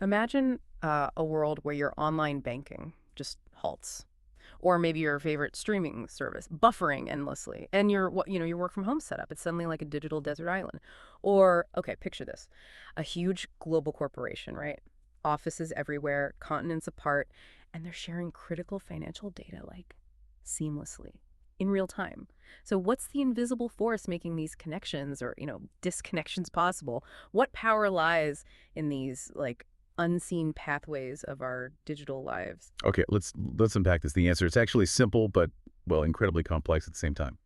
Imagine a world where your online banking just halts, or maybe your favorite streaming service buffering endlessly, and your work from home setup. It's suddenly like a digital desert island. Or okay, picture this: a huge global corporation, right? Offices everywhere, continents apart, and they're sharing critical financial data like seamlessly in real time. So what's the invisible force making these connections or, disconnections possible? What power lies in these like unseen pathways of our digital lives? Okay, let's unpack this. The answer is actually simple, but, well, incredibly complex at the same time.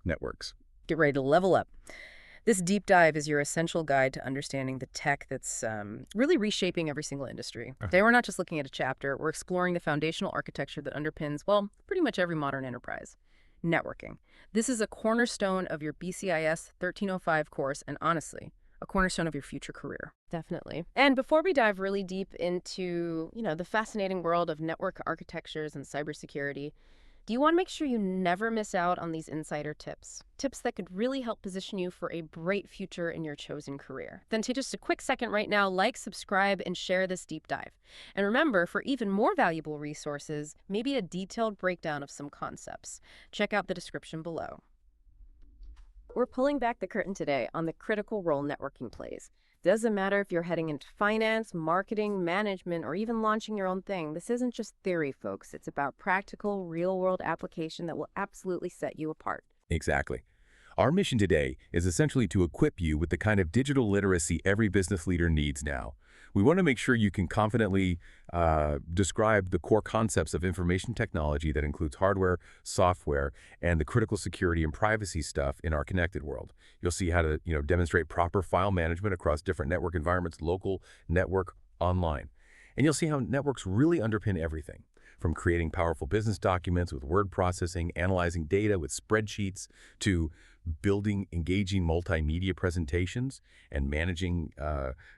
Networks. Get ready to level up. This deep dive is your essential guide to understanding the tech that's really reshaping every single industry. Today, we're not just looking at a chapter, we're exploring the foundational architecture that underpins, well, pretty much every modern enterprise. Networking. This is a cornerstone of your BCIS 1305 course, and honestly, a cornerstone of your future career. Definitely. And before we dive really deep into, the fascinating world of network architectures and cybersecurity, do you want to make sure you never miss out on these insider tips? Tips that could really help position you for a bright future in your chosen career. Then take just a quick second right now, like, subscribe, and share this deep dive. And remember, for even more valuable resources, maybe a detailed breakdown of some concepts, check out the description below. We're pulling back the curtain today on the critical role networking plays. Doesn't matter if you're heading into finance, marketing, management, or even launching your own thing. This isn't just theory, folks. It's about practical, real-world application that will absolutely set you apart. Exactly. Our mission today is essentially to equip you with the kind of digital literacy every business leader needs now. We want to make sure you can confidently describe the core concepts of information technology that includes hardware, software, and the critical security and privacy stuff in our connected world. You'll see how to demonstrate proper file management across different network environments, local, network, online. And you'll see how networks really underpin everything, from creating powerful business documents with word processing, analyzing data with spreadsheets, to building engaging multimedia presentations and managing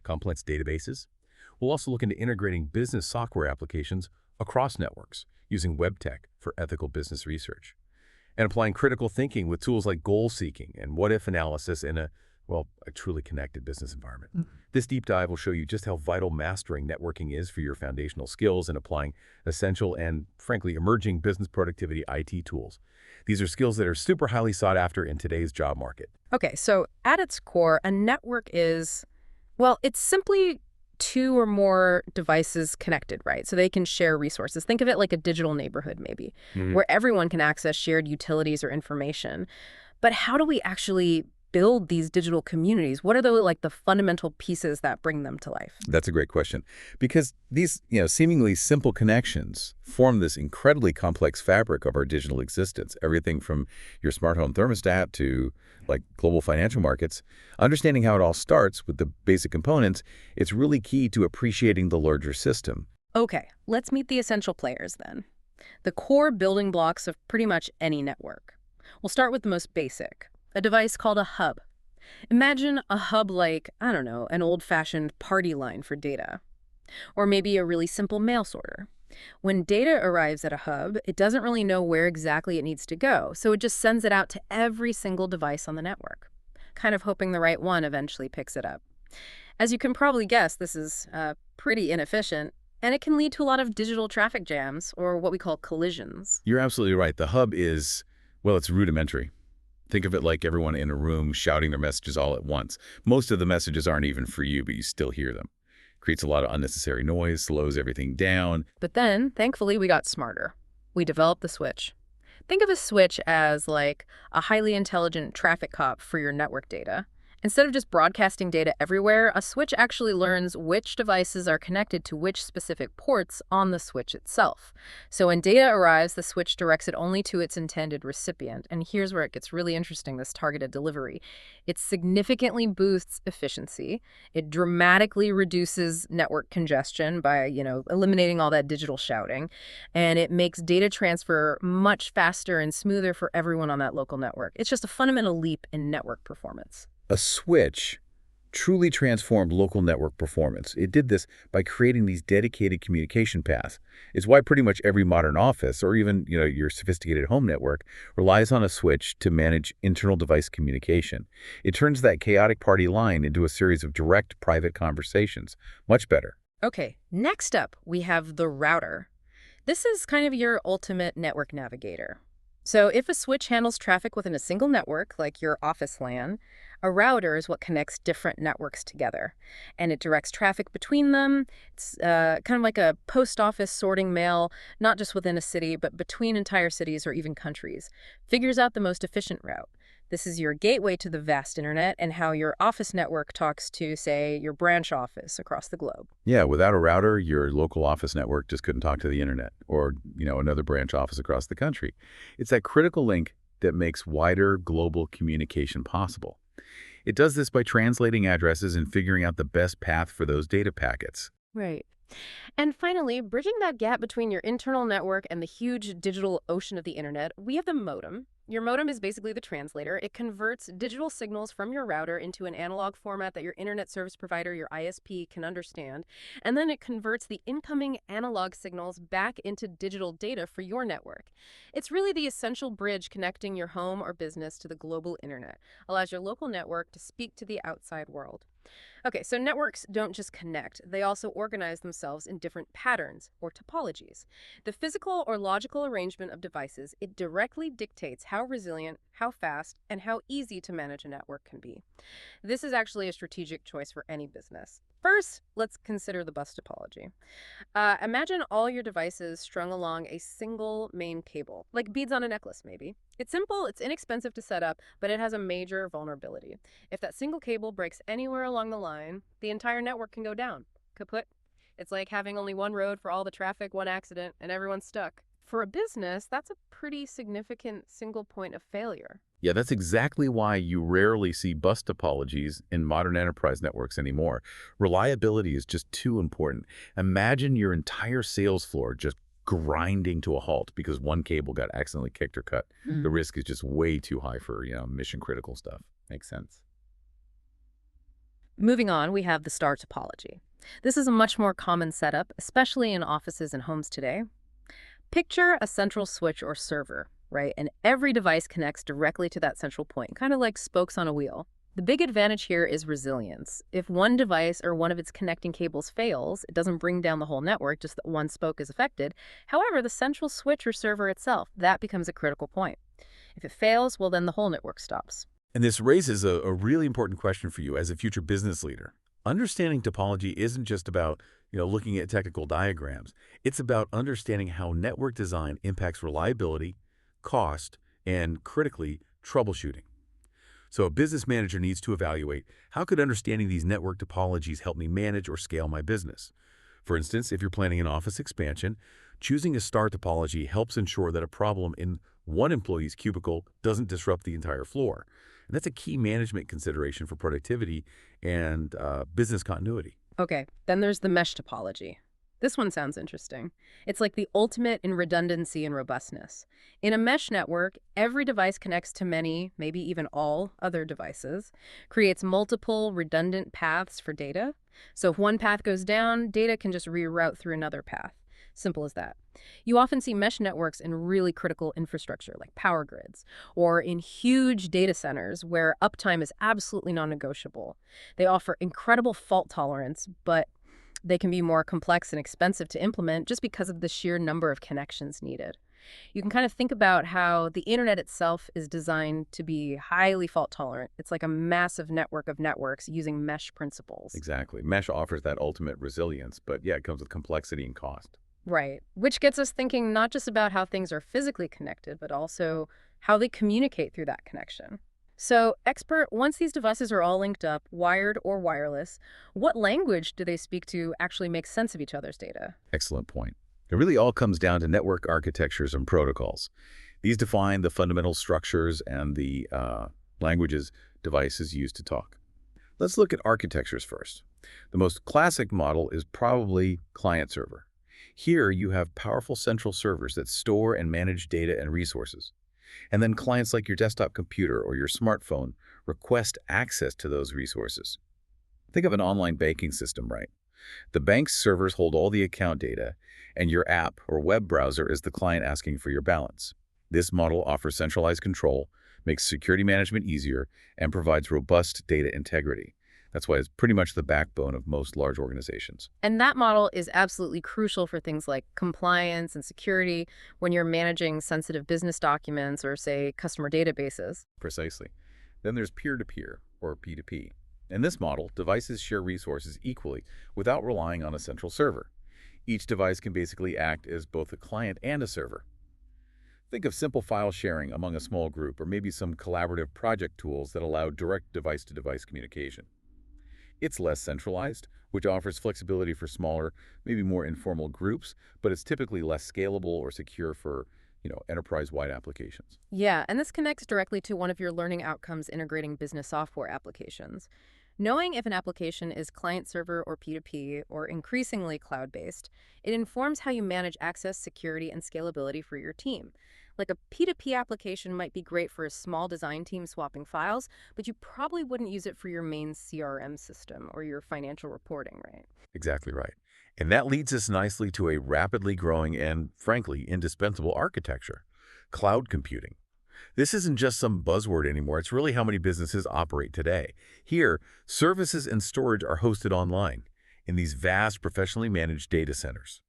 complex databases. We'll also look into integrating business software applications across networks using web tech for ethical business research, and applying critical thinking with tools like goal seeking and what-if analysis in a truly connected business environment. This deep dive will show you just how vital mastering networking is for your foundational skills and applying essential and, frankly, emerging business productivity IT tools. These are skills that are super highly sought after in today's job market. Okay, so at its core, a network is, it's simply two or more devices connected, right? So they can share resources. Think of it like a digital neighborhood, maybe, where everyone can access shared utilities or information. But how do we actually build these digital communities? What are the fundamental pieces that bring them to life? That's a great question, because these seemingly simple connections form this incredibly complex fabric of our digital existence. Everything from your smart home thermostat to global financial markets. Understanding how it all starts with the basic components, it's really key to appreciating the larger system. Okay, let's meet the essential players then. The core building blocks of pretty much any network. We'll start with the most basic. A device called a hub. Imagine a hub like, I don't know, an old-fashioned party line for data. Or maybe a really simple mail sorter. When data arrives at a hub, it doesn't really know where exactly it needs to go, so it just sends it out to every single device on the network, kind of hoping the right one eventually picks it up. As you can probably guess, this is pretty inefficient, and it can lead to a lot of digital traffic jams, or what we call collisions. You're absolutely right. The hub is, it's rudimentary. Think of it like everyone in a room shouting their messages all at once. Most of the messages aren't even for you, but you still hear them. Creates a lot of unnecessary noise, slows everything down. But then, thankfully, we got smarter. We developed the switch. Think of a switch as like a highly intelligent traffic cop for your network data. Instead of just broadcasting data everywhere, a switch actually learns which devices are connected to which specific ports on the switch itself. So when data arrives, the switch directs it only to its intended recipient. And here's where it gets really interesting, this targeted delivery. It significantly boosts efficiency. It dramatically reduces network congestion by, eliminating all that digital shouting. And it makes data transfer much faster and smoother for everyone on that local network. It's just a fundamental leap in network performance. A switch truly transformed local network performance. It did this by creating these dedicated communication paths. It's why pretty much every modern office, or even your sophisticated home network, relies on a switch to manage internal device communication. It turns that chaotic party line into a series of direct private conversations. Much better. Okay, next up, we have the router. This is kind of your ultimate network navigator. So if a switch handles traffic within a single network, like your office LAN, a router is what connects different networks together. And it directs traffic between them. It's kind of like a post office sorting mail, not just within a city, but between entire cities or even countries. Figures out the most efficient route. This is your gateway to the vast internet and how your office network talks to, say, your branch office across the globe. Yeah, without a router, your local office network just couldn't talk to the internet or, another branch office across the country. It's that critical link that makes wider global communication possible. It does this by translating addresses and figuring out the best path for those data packets. Right. And finally, bridging that gap between your internal network and the huge digital ocean of the internet, we have the modem. Your modem is basically the translator. It converts digital signals from your router into an analog format that your internet service provider, your ISP, can understand. And then it converts the incoming analog signals back into digital data for your network. It's really the essential bridge connecting your home or business to the global internet. Allows your local network to speak to the outside world. Okay, so networks don't just connect, they also organize themselves in different patterns or topologies. The physical or logical arrangement of devices, it directly dictates how resilient, how fast, and how easy to manage a network can be. This is actually a strategic choice for any business. First, let's consider the bus topology. Imagine all your devices strung along a single main cable, like beads on a necklace, maybe. It's simple, it's inexpensive to set up, but it has a major vulnerability. If that single cable breaks anywhere along the line, the entire network can go down. Kaput. It's like having only one road for all the traffic, one accident, and everyone's stuck. For a business, that's a pretty significant single point of failure. Yeah, that's exactly why you rarely see bus topologies in modern enterprise networks anymore. Reliability is just too important. Imagine your entire sales floor just grinding to a halt because one cable got accidentally kicked or cut. The risk is just way too high for, mission critical stuff. Makes sense. Moving on, we have the star topology. This is a much more common setup, especially in offices and homes today. Picture a central switch or server, right? And every device connects directly to that central point, kind of like spokes on a wheel. The big advantage here is resilience. If one device or one of its connecting cables fails, it doesn't bring down the whole network, just that one spoke is affected. However, the central switch or server itself, that becomes a critical point. If it fails, well, then the whole network stops. And this raises a really important question for you as a future business leader. Understanding topology isn't just about, looking at technical diagrams. It's about understanding how network design impacts reliability, cost, and critically, troubleshooting. So a business manager needs to evaluate, how could understanding these network topologies help me manage or scale my business? For instance, if you're planning an office expansion, choosing a star topology helps ensure that a problem in one employee's cubicle doesn't disrupt the entire floor. And that's a key management consideration for productivity and business continuity. Okay, then there's the mesh topology. This one sounds interesting. It's like the ultimate in redundancy and robustness. In a mesh network, every device connects to many, maybe even all, other devices, creates multiple redundant paths for data. So if one path goes down, data can just reroute through another path. Simple as that. You often see mesh networks in really critical infrastructure, like power grids, or in huge data centers where uptime is absolutely non-negotiable. They offer incredible fault tolerance, but they can be more complex and expensive to implement just because of the sheer number of connections needed. You can kind of think about how the internet itself is designed to be highly fault tolerant. It's like a massive network of networks using mesh principles. Exactly. Mesh offers that ultimate resilience, but yeah, it comes with complexity and cost. Right. Which gets us thinking not just about how things are physically connected, but also how they communicate through that connection. So, expert, once these devices are all linked up, wired or wireless, what language do they speak to actually make sense of each other's data? Excellent point. It really all comes down to network architectures and protocols. These define the fundamental structures and the languages devices use to talk. Let's look at architectures first. The most classic model is probably client-server. Here, you have powerful central servers that store and manage data and resources. And then clients like your desktop computer or your smartphone request access to those resources. Think of an online banking system, right? The bank's servers hold all the account data, and your app or web browser is the client asking for your balance. This model offers centralized control, makes security management easier, and provides robust data integrity. That's why it's pretty much the backbone of most large organizations. And that model is absolutely crucial for things like compliance and security when you're managing sensitive business documents or, say, customer databases. Precisely. Then there's peer-to-peer, or P2P. In this model, devices share resources equally without relying on a central server. Each device can basically act as both a client and a server. Think of simple file sharing among a small group, or maybe some collaborative project tools that allow direct device-to-device communication. It's less centralized, which offers flexibility for smaller, maybe more informal groups, but it's typically less scalable or secure for, enterprise-wide applications. Yeah, and this connects directly to one of your learning outcomes integrating business software applications. Knowing if an application is client-server or P2P or increasingly cloud-based, it informs how you manage access, security, and scalability for your team. Like a P2P application might be great for a small design team swapping files, but you probably wouldn't use it for your main CRM system or your financial reporting, right? Exactly right. And that leads us nicely to a rapidly growing and, frankly, indispensable architecture: cloud computing. This isn't just some buzzword anymore. It's really how many businesses operate today. Here, services and storage are hosted online in these vast, professionally managed data centers,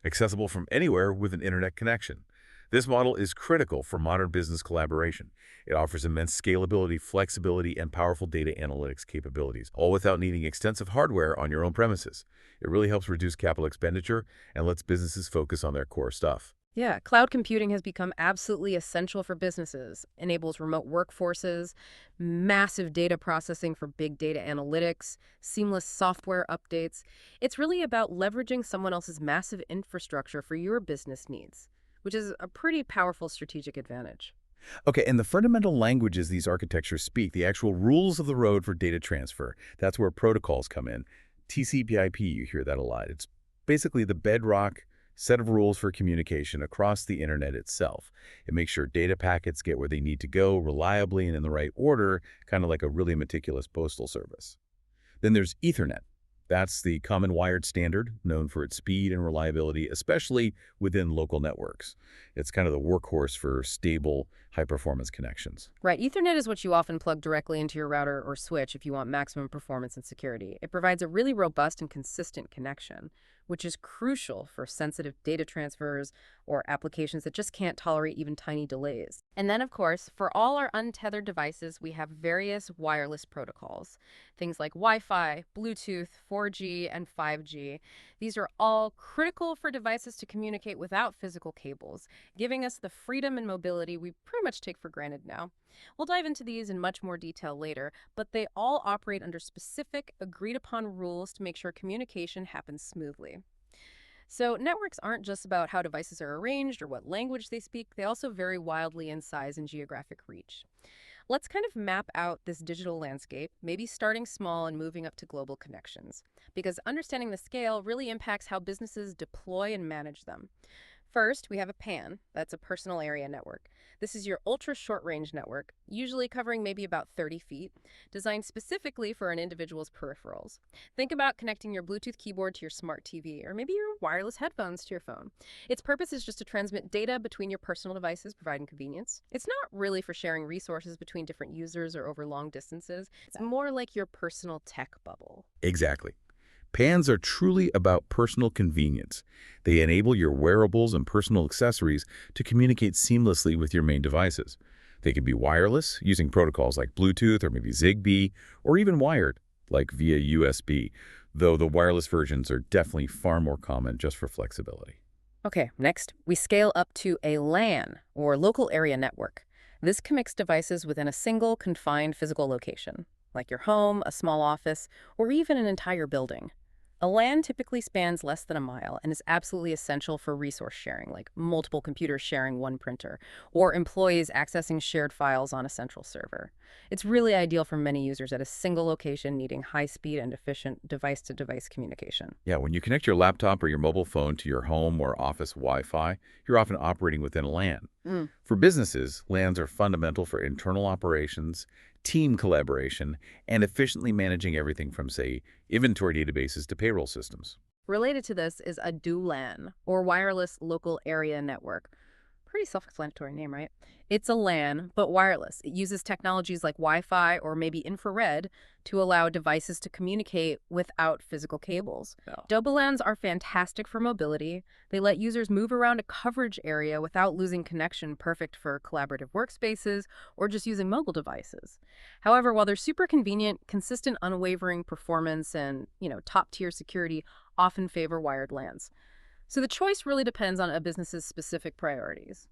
accessible from anywhere with an internet connection. This model is critical for modern business collaboration. It offers immense scalability, flexibility, and powerful data analytics capabilities, all without needing extensive hardware on your own premises. It really helps reduce capital expenditure and lets businesses focus on their core stuff. Yeah, cloud computing has become absolutely essential for businesses, enables remote workforces, massive data processing for big data analytics, seamless software updates. It's really about leveraging someone else's massive infrastructure for your business needs, which is a pretty powerful strategic advantage. Okay, and the fundamental languages these architectures speak, the actual rules of the road for data transfer, that's where protocols come in. TCP/IP, you hear that a lot. It's basically the bedrock set of rules for communication across the internet itself. It makes sure data packets get where they need to go reliably and in the right order, kind of like a really meticulous postal service. Then there's Ethernet. That's the common wired standard, known for its speed and reliability, especially within local networks. It's kind of the workhorse for stable, high-performance connections. Right, Ethernet is what you often plug directly into your router or switch if you want maximum performance and security. It provides a really robust and consistent connection, which is crucial for sensitive data transfers or applications that just can't tolerate even tiny delays. And then, of course, for all our untethered devices, we have various wireless protocols. Things like Wi-Fi, Bluetooth, 4G, and 5G. These are all critical for devices to communicate without physical cables, giving us the freedom and mobility we pretty much take for granted now. We'll dive into these in much more detail later, but they all operate under specific, agreed-upon rules to make sure communication happens smoothly. So networks aren't just about how devices are arranged or what language they speak, they also vary wildly in size and geographic reach. Let's kind of map out this digital landscape, maybe starting small and moving up to global connections, because understanding the scale really impacts how businesses deploy and manage them. First, we have a PAN, that's a personal area network. This is your ultra short-range network, usually covering maybe about 30 feet, designed specifically for an individual's peripherals. Think about connecting your Bluetooth keyboard to your smart TV, or maybe your wireless headphones to your phone. Its purpose is just to transmit data between your personal devices, providing convenience. It's not really for sharing resources between different users or over long distances. It's more like your personal tech bubble. Exactly. PANs are truly about personal convenience. They enable your wearables and personal accessories to communicate seamlessly with your main devices. They can be wireless, using protocols like Bluetooth or maybe Zigbee, or even wired, like via USB, though the wireless versions are definitely far more common just for flexibility. Okay, next, we scale up to a LAN, or local area network. This connects devices within a single, confined physical location, like your home, a small office, or even an entire building. A LAN typically spans less than a mile and is absolutely essential for resource sharing, like multiple computers sharing one printer, or employees accessing shared files on a central server. It's really ideal for many users at a single location needing high-speed and efficient device-to-device communication. Yeah, when you connect your laptop or your mobile phone to your home or office Wi-Fi, you're often operating within a LAN. For businesses, LANs are fundamental for internal operations, team collaboration, and efficiently managing everything from, say, inventory databases to payroll systems. Related to this is a DULAN, or wireless local area network. Pretty self-explanatory name, right? It's a LAN, but wireless. It uses technologies like Wi-Fi or maybe infrared to allow devices to communicate without physical cables. No. Double LANs are fantastic for mobility. They let users move around a coverage area without losing connection, perfect for collaborative workspaces or just using mobile devices. However, while they're super convenient, consistent, unwavering performance and, top-tier security often favor wired LANs. So the choice really depends on a business's specific priorities.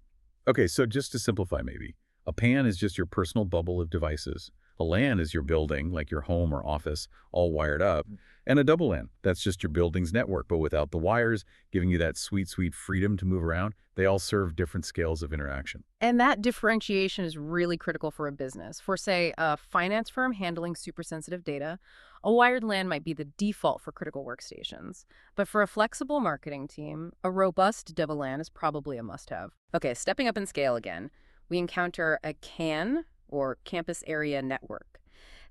Okay, so just to simplify maybe, a PAN is just your personal bubble of devices. A LAN is your building, like your home or office, all wired up. And a double LAN, that's just your building's network, but without the wires, giving you that sweet, sweet freedom to move around. They all serve different scales of interaction. And that differentiation is really critical for a business. For, say, a finance firm handling super sensitive data, a wired LAN might be the default for critical workstations. But for a flexible marketing team, a robust double LAN is probably a must-have. Okay, stepping up in scale again, we encounter a CAN, or Campus Area Network.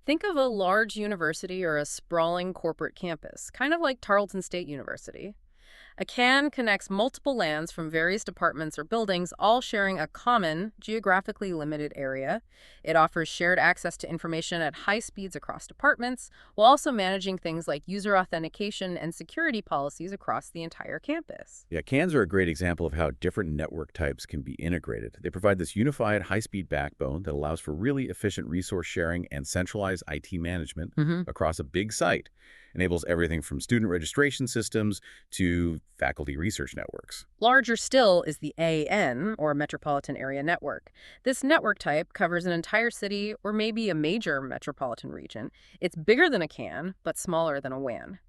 Think of a large university or a sprawling corporate campus, kind of like Tarleton State University. A CAN connects multiple LANs from various departments or buildings, all sharing a common, geographically limited area. It offers shared access to information at high speeds across departments, while also managing things like user authentication and security policies across the entire campus. Yeah, CANs are a great example of how different network types can be integrated. They provide this unified high-speed backbone that allows for really efficient resource sharing and centralized IT management across a big site. Enables everything from student registration systems to faculty research networks. Larger still is the AN, or Metropolitan Area Network. This network type covers an entire city or maybe a major metropolitan region. It's bigger than a CAN, but smaller than a WAN.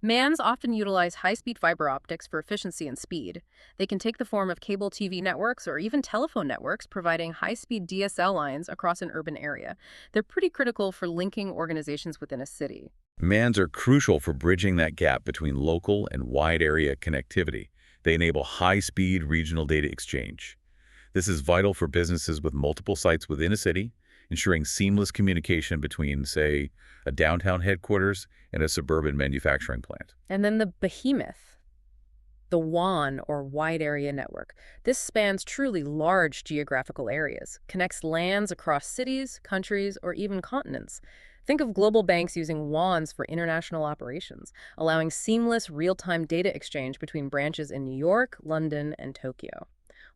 MANs often utilize high-speed fiber optics for efficiency and speed. They can take the form of cable TV networks or even telephone networks, providing high-speed DSL lines across an urban area. They're pretty critical for linking organizations within a city. MANs are crucial for bridging that gap between local and wide area connectivity. They enable high-speed regional data exchange. This is vital for businesses with multiple sites within a city, ensuring seamless communication between, say, a downtown headquarters and a suburban manufacturing plant. And then the behemoth, the WAN, or Wide Area Network. This spans truly large geographical areas, connects LANs across cities, countries, or even continents. Think of global banks using WANs for international operations, allowing seamless real-time data exchange between branches in New York, London, and Tokyo.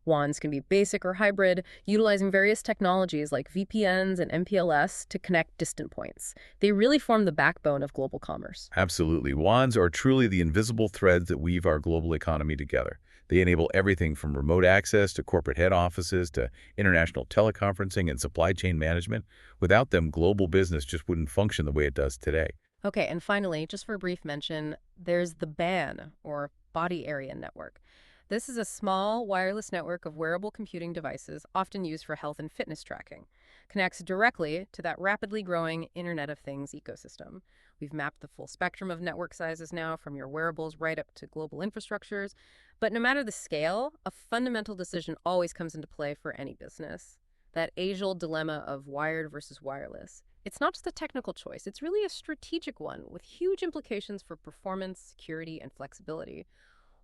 WANs can be basic or hybrid, utilizing various technologies like VPNs and MPLS to connect distant points. They really form the backbone of global commerce. Absolutely. WANs are truly the invisible threads that weave our global economy together. They enable everything from remote access to corporate head offices to international teleconferencing and supply chain management. Without them, global business just wouldn't function the way it does today. Okay, and finally, just for a brief mention, there's the BAN, or Body Area Network. This is a small wireless network of wearable computing devices often used for health and fitness tracking. Connects directly to that rapidly growing Internet of Things ecosystem. We've mapped the full spectrum of network sizes now, from your wearables right up to global infrastructures. But no matter the scale, a fundamental decision always comes into play for any business. That age-old dilemma of wired versus wireless. It's not just a technical choice, it's really a strategic one with huge implications for performance, security, and flexibility.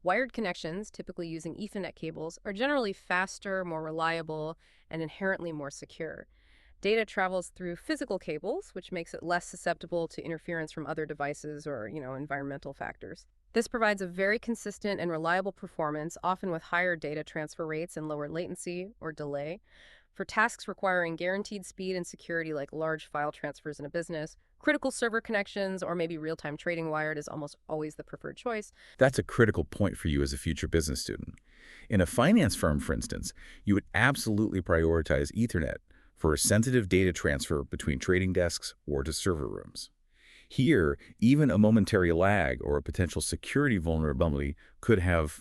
Wired connections, typically using Ethernet cables, are generally faster, more reliable, and inherently more secure. Data travels through physical cables, which makes it less susceptible to interference from other devices or, environmental factors. This provides a very consistent and reliable performance, often with higher data transfer rates and lower latency or delay. For tasks requiring guaranteed speed and security like large file transfers in a business, critical server connections, or maybe real-time trading wired is almost always the preferred choice. That's a critical point for you as a future business student. In a finance firm, for instance, you would absolutely prioritize Ethernet for sensitive data transfer between trading desks or to server rooms. Here, even a momentary lag or a potential security vulnerability could have,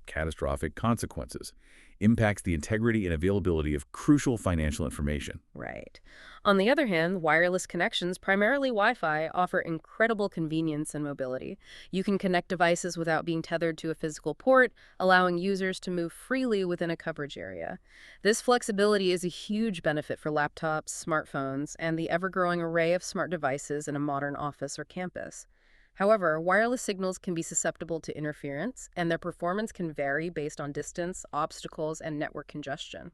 catastrophic consequences. Impacts the integrity and availability of crucial financial information. Right. On the other hand, wireless connections, primarily Wi-Fi, offer incredible convenience and mobility. You can connect devices without being tethered to a physical port, allowing users to move freely within a coverage area. This flexibility is a huge benefit for laptops, smartphones, and the ever-growing array of smart devices in a modern office or campus. However, wireless signals can be susceptible to interference, and their performance can vary based on distance, obstacles, and network congestion.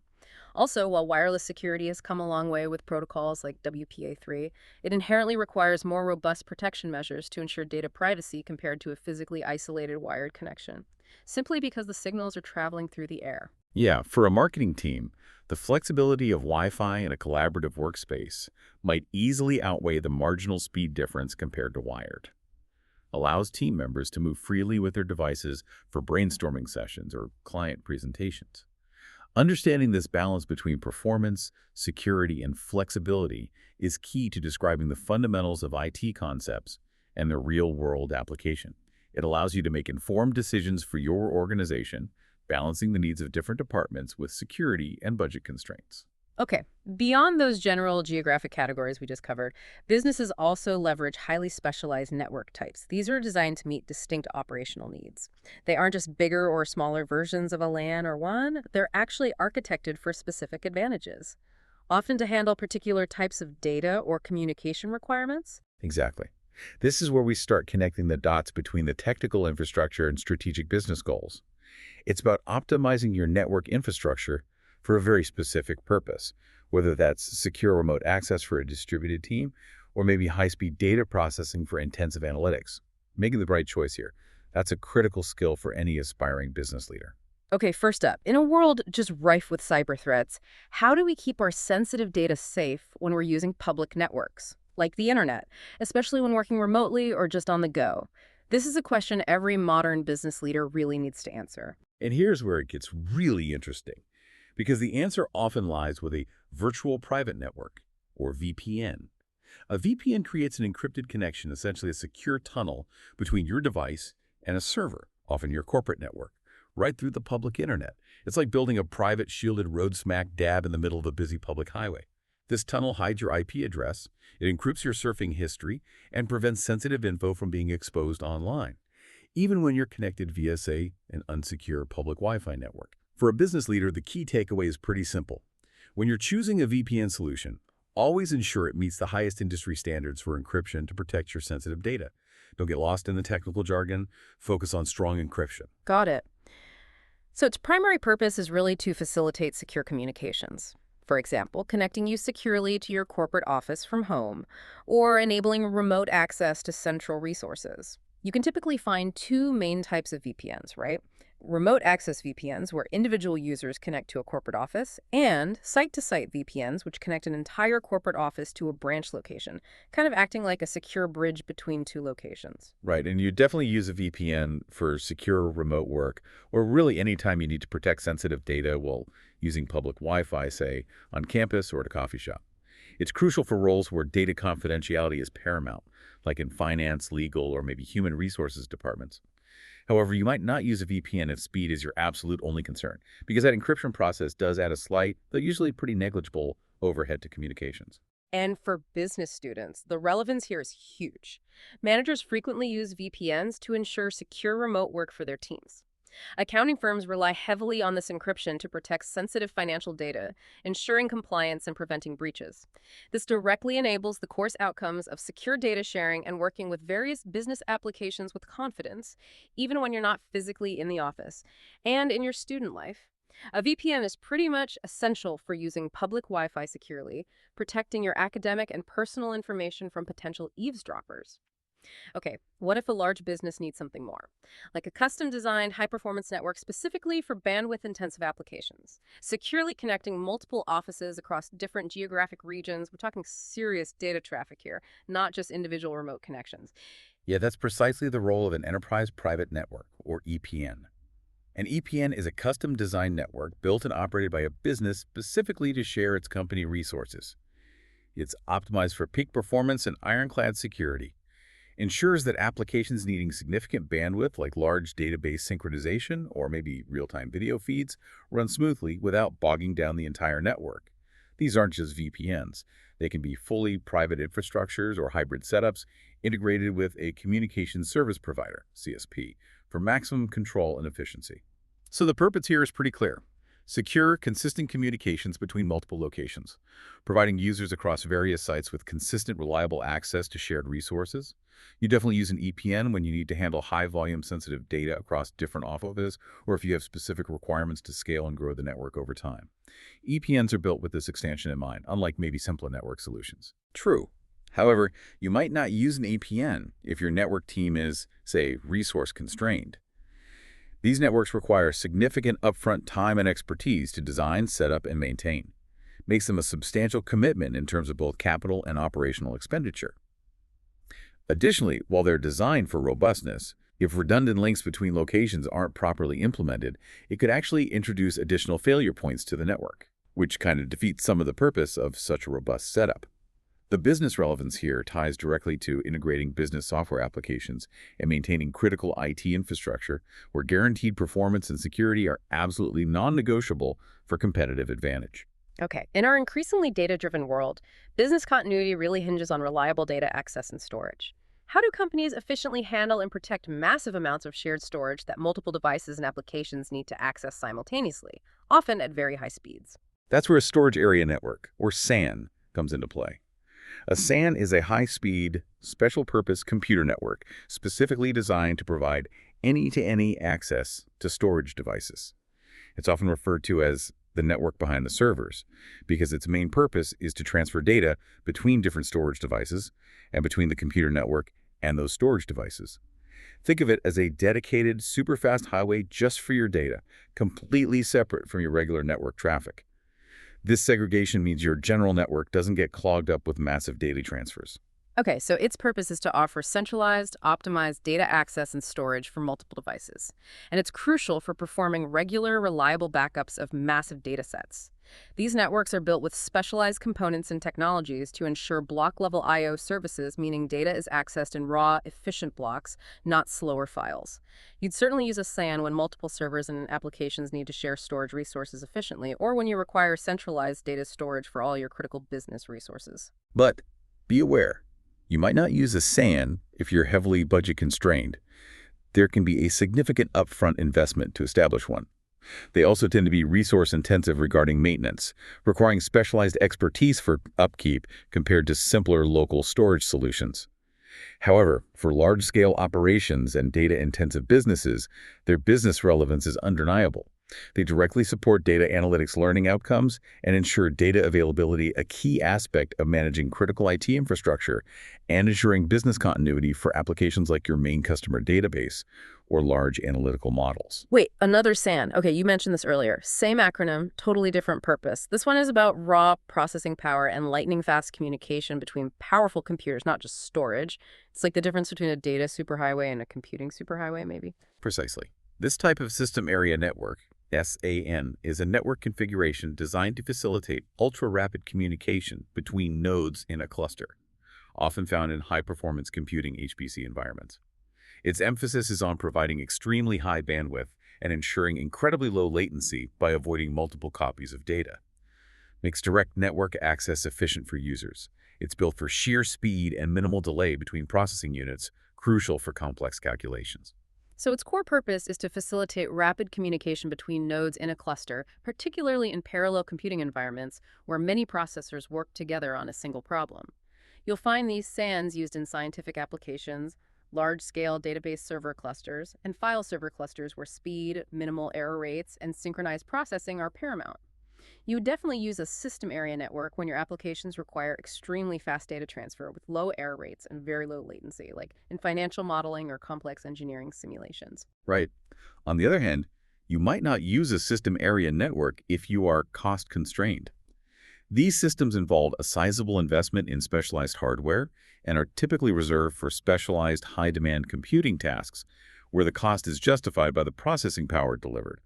Also, while wireless security has come a long way with protocols like WPA3, it inherently requires more robust protection measures to ensure data privacy compared to a physically isolated wired connection, simply because the signals are traveling through the air. Yeah, for a marketing team, the flexibility of Wi-Fi in a collaborative workspace might easily outweigh the marginal speed difference compared to wired. Allows team members to move freely with their devices for brainstorming sessions or client presentations. Understanding this balance between performance, security, and flexibility is key to describing the fundamentals of IT concepts and their real-world application. It allows you to make informed decisions for your organization, balancing the needs of different departments with security and budget constraints. Okay, beyond those general geographic categories we just covered, businesses also leverage highly specialized network types. These are designed to meet distinct operational needs. They aren't just bigger or smaller versions of a LAN or WAN, they're actually architected for specific advantages, often to handle particular types of data or communication requirements. Exactly. This is where we start connecting the dots between the technical infrastructure and strategic business goals. It's about optimizing your network infrastructure for a very specific purpose, whether that's secure remote access for a distributed team or maybe high-speed data processing for intensive analytics. Making the right choice here. That's a critical skill for any aspiring business leader. Okay, first up, in a world just rife with cyber threats, how do we keep our sensitive data safe when we're using public networks, like the internet, especially when working remotely or just on the go? This is a question every modern business leader really needs to answer. And here's where it gets really interesting, because the answer often lies with a virtual private network, or VPN. A VPN creates an encrypted connection, essentially a secure tunnel between your device and a server, often your corporate network, right through the public internet. It's like building a private shielded road smack dab in the middle of a busy public highway. This tunnel hides your IP address, it encrypts your surfing history, and prevents sensitive info from being exposed online, even when you're connected via, say, an unsecure public Wi-Fi network. For a business leader, the key takeaway is pretty simple. When you're choosing a VPN solution, always ensure it meets the highest industry standards for encryption to protect your sensitive data. Don't get lost in the technical jargon. Focus on strong encryption. Got it. So its primary purpose is really to facilitate secure communications. For example, connecting you securely to your corporate office from home, or enabling remote access to central resources. You can typically find two main types of VPNs, right? Remote access VPNs, where individual users connect to a corporate office, and site-to-site VPNs, which connect an entire corporate office to a branch location, kind of acting like a secure bridge between two locations. Right, and you definitely use a VPN for secure remote work, or really any time you need to protect sensitive data while using public Wi-Fi, say, on campus or at a coffee shop. It's crucial for roles where data confidentiality is paramount, like in finance, legal, or maybe human resources departments. However, you might not use a VPN if speed is your absolute only concern, because that encryption process does add a slight, though usually pretty negligible, overhead to communications. And for business students, the relevance here is huge. Managers frequently use VPNs to ensure secure remote work for their teams. Accounting firms rely heavily on this encryption to protect sensitive financial data, ensuring compliance and preventing breaches. This directly enables the course outcomes of secure data sharing and working with various business applications with confidence, even when you're not physically in the office. And in your student life, a VPN is pretty much essential for using public Wi-Fi securely, protecting your academic and personal information from potential eavesdroppers. Okay, what if a large business needs something more? Like a custom-designed high-performance network specifically for bandwidth-intensive applications, securely connecting multiple offices across different geographic regions. We're talking serious data traffic here, not just individual remote connections. Yeah, that's precisely the role of an enterprise private network, or EPN. An EPN is a custom-designed network built and operated by a business specifically to share its company resources. It's optimized for peak performance and ironclad security. Ensures that applications needing significant bandwidth like large database synchronization or maybe real-time video feeds run smoothly without bogging down the entire network. These aren't just VPNs. They can be fully private infrastructures or hybrid setups integrated with a communication service provider, CSP, for maximum control and efficiency. So the purpose here is pretty clear. Secure, consistent communications between multiple locations, providing users across various sites with consistent, reliable access to shared resources. You definitely use an EPN when you need to handle high-volume sensitive data across different offices, or if you have specific requirements to scale and grow the network over time. EPNs are built with this extension in mind, unlike maybe simpler network solutions. True. However, you might not use an EPN if your network team is, say, resource-constrained. These networks require significant upfront time and expertise to design, set up, and maintain. Makes them a substantial commitment in terms of both capital and operational expenditure. Additionally, while they're designed for robustness, if redundant links between locations aren't properly implemented, it could actually introduce additional failure points to the network, which kind of defeats some of the purpose of such a robust setup. The business relevance here ties directly to integrating business software applications and maintaining critical IT infrastructure where guaranteed performance and security are absolutely non-negotiable for competitive advantage. Okay, in our increasingly data-driven world, business continuity really hinges on reliable data access and storage. How do companies efficiently handle and protect massive amounts of shared storage that multiple devices and applications need to access simultaneously, often at very high speeds? That's where a storage area network, or SAN, comes into play. A SAN is a high-speed, special-purpose computer network specifically designed to provide any-to-any access to storage devices. It's often referred to as the network behind the servers because its main purpose is to transfer data between different storage devices and between the computer network and those storage devices. Think of it as a dedicated, super-fast highway just for your data, completely separate from your regular network traffic. This segregation means your general network doesn't get clogged up with massive data transfers. Okay, so its purpose is to offer centralized, optimized data access and storage for multiple devices. And it's crucial for performing regular, reliable backups of massive data sets. These networks are built with specialized components and technologies to ensure block-level I/O services, meaning data is accessed in raw, efficient blocks, not slower files. You'd certainly use a SAN when multiple servers and applications need to share storage resources efficiently, or when you require centralized data storage for all your critical business resources. But be aware, you might not use a SAN if you're heavily budget constrained. There can be a significant upfront investment to establish one. They also tend to be resource-intensive regarding maintenance, requiring specialized expertise for upkeep compared to simpler local storage solutions. However, for large-scale operations and data-intensive businesses, their business relevance is undeniable. They directly support data analytics learning outcomes and ensure data availability, a key aspect of managing critical IT infrastructure and ensuring business continuity for applications like your main customer database or large analytical models. Wait, another SAN. Okay, you mentioned this earlier. Same acronym, totally different purpose. This one is about raw processing power and lightning-fast communication between powerful computers, not just storage. It's like the difference between a data superhighway and a computing superhighway, maybe? Precisely. This type of system area network, SAN, is a network configuration designed to facilitate ultra-rapid communication between nodes in a cluster, often found in high-performance computing HPC environments. Its emphasis is on providing extremely high bandwidth and ensuring incredibly low latency by avoiding multiple copies of data. Makes direct network access efficient for users. It's built for sheer speed and minimal delay between processing units, crucial for complex calculations. So its core purpose is to facilitate rapid communication between nodes in a cluster, particularly in parallel computing environments where many processors work together on a single problem. You'll find these SANs used in scientific applications, large-scale database server clusters, and file server clusters where speed, minimal error rates, and synchronized processing are paramount. You would definitely use a system area network when your applications require extremely fast data transfer with low error rates and very low latency, like in financial modeling or complex engineering simulations. Right. On the other hand, you might not use a system area network if you are cost-constrained. These systems involve a sizable investment in specialized hardware and are typically reserved for specialized high-demand computing tasks where the cost is justified by the processing power delivered.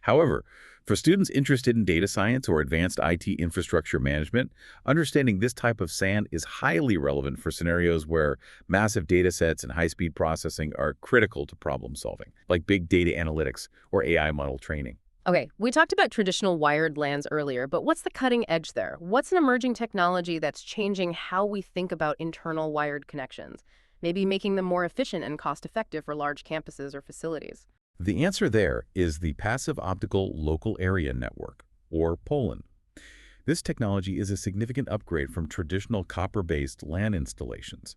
However, for students interested in data science or advanced IT infrastructure management, understanding this type of SAN is highly relevant for scenarios where massive data sets and high-speed processing are critical to problem solving, like big data analytics or AI model training. Okay, we talked about traditional wired LANs earlier, but what's the cutting edge there? What's an emerging technology that's changing how we think about internal wired connections, maybe making them more efficient and cost-effective for large campuses or facilities? The answer there is the Passive Optical Local Area Network, or POLAN. This technology is a significant upgrade from traditional copper-based LAN installations.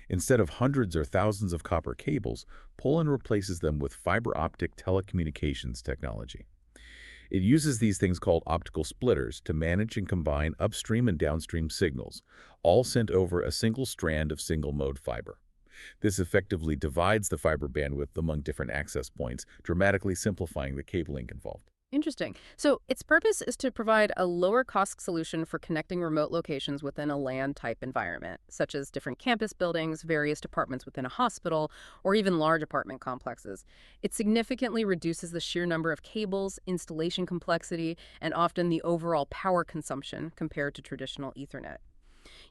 Instead of hundreds or thousands of copper cables, POLAN replaces them with fiber optic telecommunications technology. It uses these things called optical splitters to manage and combine upstream and downstream signals, all sent over a single strand of single-mode fiber. This effectively divides the fiber bandwidth among different access points, dramatically simplifying the cable link involved. Interesting. So its purpose is to provide a lower-cost solution for connecting remote locations within a LAN-type environment, such as different campus buildings, various departments within a hospital, or even large apartment complexes. It significantly reduces the sheer number of cables, installation complexity, and often the overall power consumption compared to traditional Ethernet.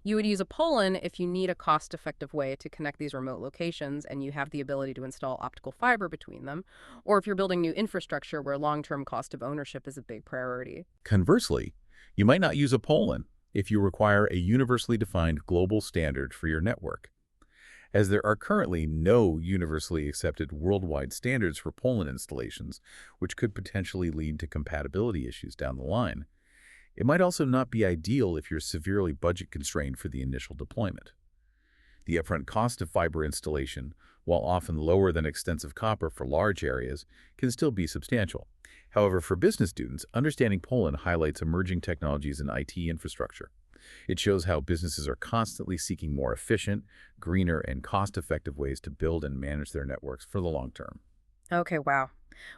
You would use a POLAN if you need a cost-effective way to connect these remote locations and you have the ability to install optical fiber between them, or if you're building new infrastructure where long-term cost of ownership is a big priority. Conversely, you might not use a POLAN if you require a universally defined global standard for your network. As there are currently no universally accepted worldwide standards for POLAN installations, which could potentially lead to compatibility issues down the line, it might also not be ideal if you're severely budget-constrained for the initial deployment. The upfront cost of fiber installation, while often lower than extensive copper for large areas, can still be substantial. However, for business students, understanding POLAN highlights emerging technologies in IT infrastructure. It shows how businesses are constantly seeking more efficient, greener, and cost-effective ways to build and manage their networks for the long term. Okay, wow.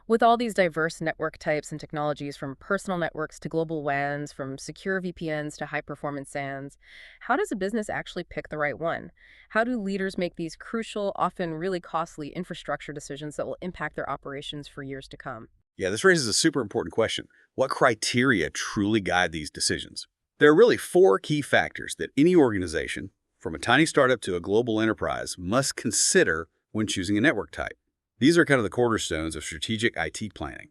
With all these diverse network types and technologies, from personal networks to global WANs, from secure VPNs to high-performance SANs, how does a business actually pick the right one? How do leaders make these crucial, often really costly infrastructure decisions that will impact their operations for years to come? Yeah, this raises a super important question. What criteria truly guide these decisions? There are really 4 key factors that any organization, from a tiny startup to a global enterprise, must consider when choosing a network type. These are kind of the cornerstones of strategic IT planning.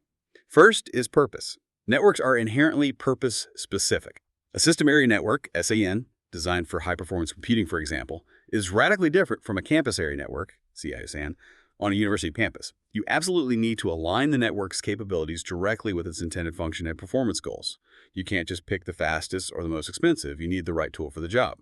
First is purpose. Networks are inherently purpose-specific. A system area network, SAN, designed for high-performance computing, for example, is radically different from a campus area network, CISN, on a university campus. You absolutely need to align the network's capabilities directly with its intended function and performance goals. You can't just pick the fastest or the most expensive. You need the right tool for the job.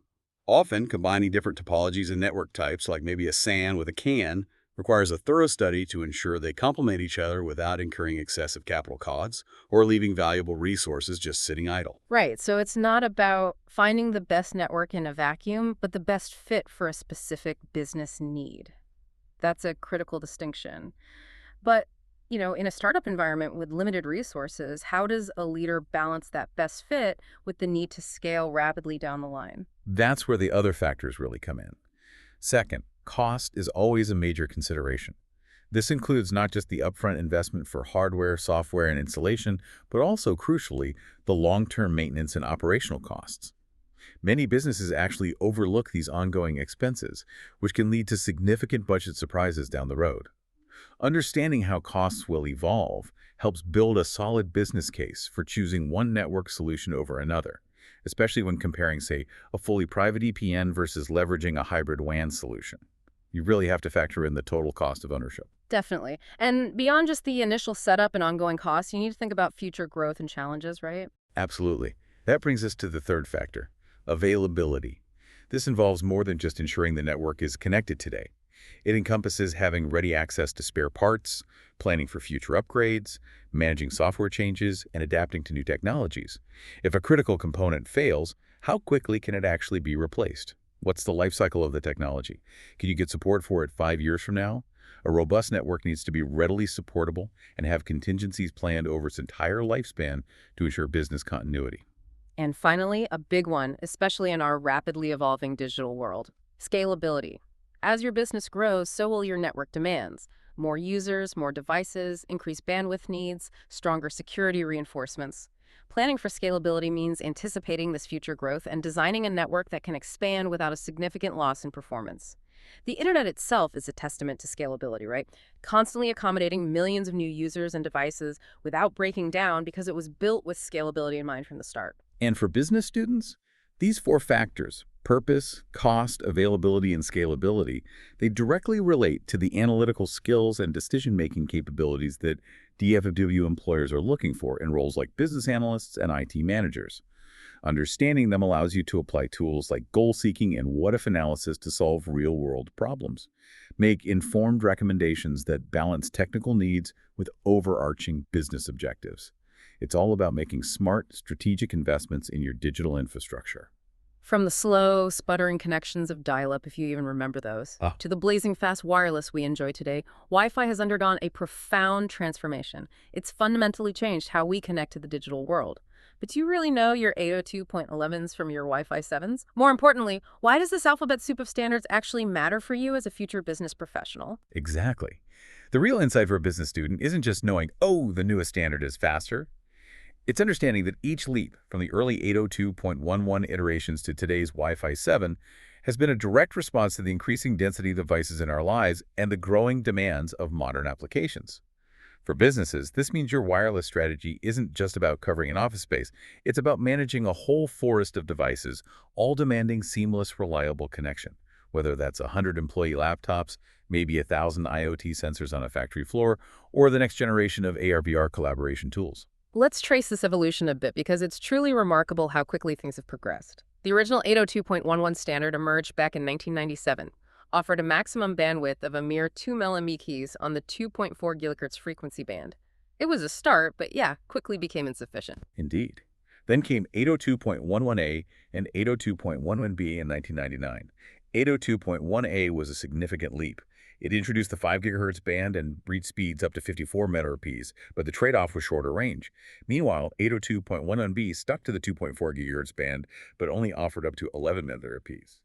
Often, combining different topologies and network types, like maybe a SAN with a CAN, requires a thorough study to ensure they complement each other without incurring excessive capital costs or leaving valuable resources just sitting idle. Right, so it's not about finding the best network in a vacuum, but the best fit for a specific business need. That's a critical distinction. But, in a startup environment with limited resources, how does a leader balance that best fit with the need to scale rapidly down the line? That's where the other factors really come in. Second, cost is always a major consideration. This includes not just the upfront investment for hardware, software, and installation, but also, crucially, the long-term maintenance and operational costs. Many businesses actually overlook these ongoing expenses, which can lead to significant budget surprises down the road. Understanding how costs will evolve helps build a solid business case for choosing one network solution over another, especially when comparing, say, a fully private EPN versus leveraging a hybrid WAN solution. You really have to factor in the total cost of ownership. Definitely. And beyond just the initial setup and ongoing costs, you need to think about future growth and challenges, right? Absolutely. That brings us to the third factor, availability. This involves more than just ensuring the network is connected today. It encompasses having ready access to spare parts, planning for future upgrades, managing software changes, and adapting to new technologies. If a critical component fails, how quickly can it actually be replaced? What's the life cycle of the technology? Can you get support for it 5 years from now? A robust network needs to be readily supportable and have contingencies planned over its entire lifespan to ensure business continuity. And finally, a big one, especially in our rapidly evolving digital world, scalability. As your business grows, so will your network demands. More users, more devices, increased bandwidth needs, stronger security reinforcements. Planning for scalability means anticipating this future growth and designing a network that can expand without a significant loss in performance. The internet itself is a testament to scalability, right? Constantly accommodating millions of new users and devices without breaking down because it was built with scalability in mind from the start. And for business students, these 4 factors, Purpose, cost, availability, and scalability, they directly relate to the analytical skills and decision-making capabilities that DFW employers are looking for in roles like business analysts and IT managers. Understanding them allows you to apply tools like goal-seeking and what-if analysis to solve real-world problems. Make informed recommendations that balance technical needs with overarching business objectives. It's all about making smart, strategic investments in your digital infrastructure. From the slow, sputtering connections of dial-up, if you even remember those, to the blazing fast wireless we enjoy today, Wi-Fi has undergone a profound transformation. It's fundamentally changed how we connect to the digital world. But do you really know your 802.11s from your Wi-Fi 7s? More importantly, why does this alphabet soup of standards actually matter for you as a future business professional? Exactly. The real insight for a business student isn't just knowing, oh, the newest standard is faster. It's understanding that each leap from the early 802.11 iterations to today's Wi-Fi 7 has been a direct response to the increasing density of devices in our lives and the growing demands of modern applications. For businesses, this means your wireless strategy isn't just about covering an office space. It's about managing a whole forest of devices, all demanding seamless, reliable connection. Whether that's 100 employee laptops, maybe 1,000 IoT sensors on a factory floor, or the next generation of AR/VR collaboration tools. Let's trace this evolution a bit because it's truly remarkable how quickly things have progressed. The original 802.11 standard emerged back in 1997, offered a maximum bandwidth of a mere 2 MeK on the 2.4 GHz frequency band. It was a start, but yeah, quickly became insufficient. Indeed. Then came 802.11a and 802.11b in 1999. 802.1a was a significant leap. It introduced the 5 GHz band and reached speeds up to 54 Mbps, but the trade-off was shorter range. Meanwhile, 802.11b stuck to the 2.4 GHz band, but only offered up to 11 Mbps.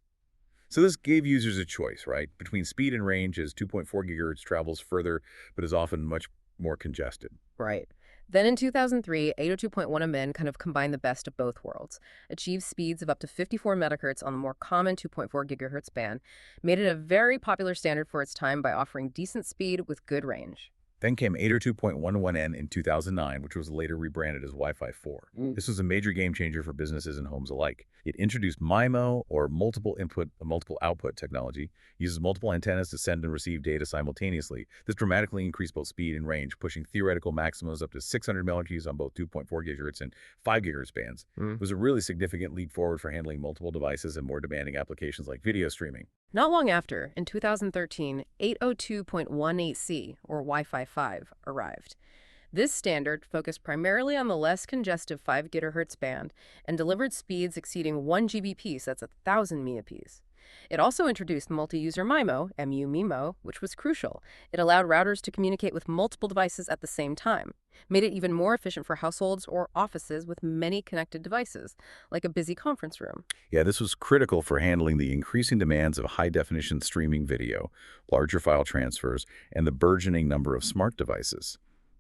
So this gave users a choice, right, between speed and range as 2.4 GHz travels further, but is often much more congested. Right. Then in 2003, 802.1mn kind of combined the best of both worlds, achieved speeds of up to 54 MHz on the more common 2.4 GHz band, made it a very popular standard for its time by offering decent speed with good range. Then came 802.11n in 2009, which was later rebranded as Wi-Fi 4. This was a major game changer for businesses and homes alike. It introduced MIMO, or multiple input, multiple output technology, uses multiple antennas to send and receive data simultaneously. This dramatically increased both speed and range, pushing theoretical maximums up to 600 MHz on both 2.4 GHz and 5 GHz bands. It was a really significant leap forward for handling multiple devices and more demanding applications like video streaming. Not long after, in 2013, 802.18c, or Wi-Fi 5, arrived. This standard focused primarily on the less congestive 5 GHz band and delivered speeds exceeding 1 Gbps, that's 1,000 Mbps. It also introduced multi-user MIMO, MU-MIMO, which was crucial. It allowed routers to communicate with multiple devices at the same time, made it even more efficient for households or offices with many connected devices, like a busy conference room. Yeah, this was critical for handling the increasing demands of high-definition streaming video, larger file transfers, and the burgeoning number of smart devices,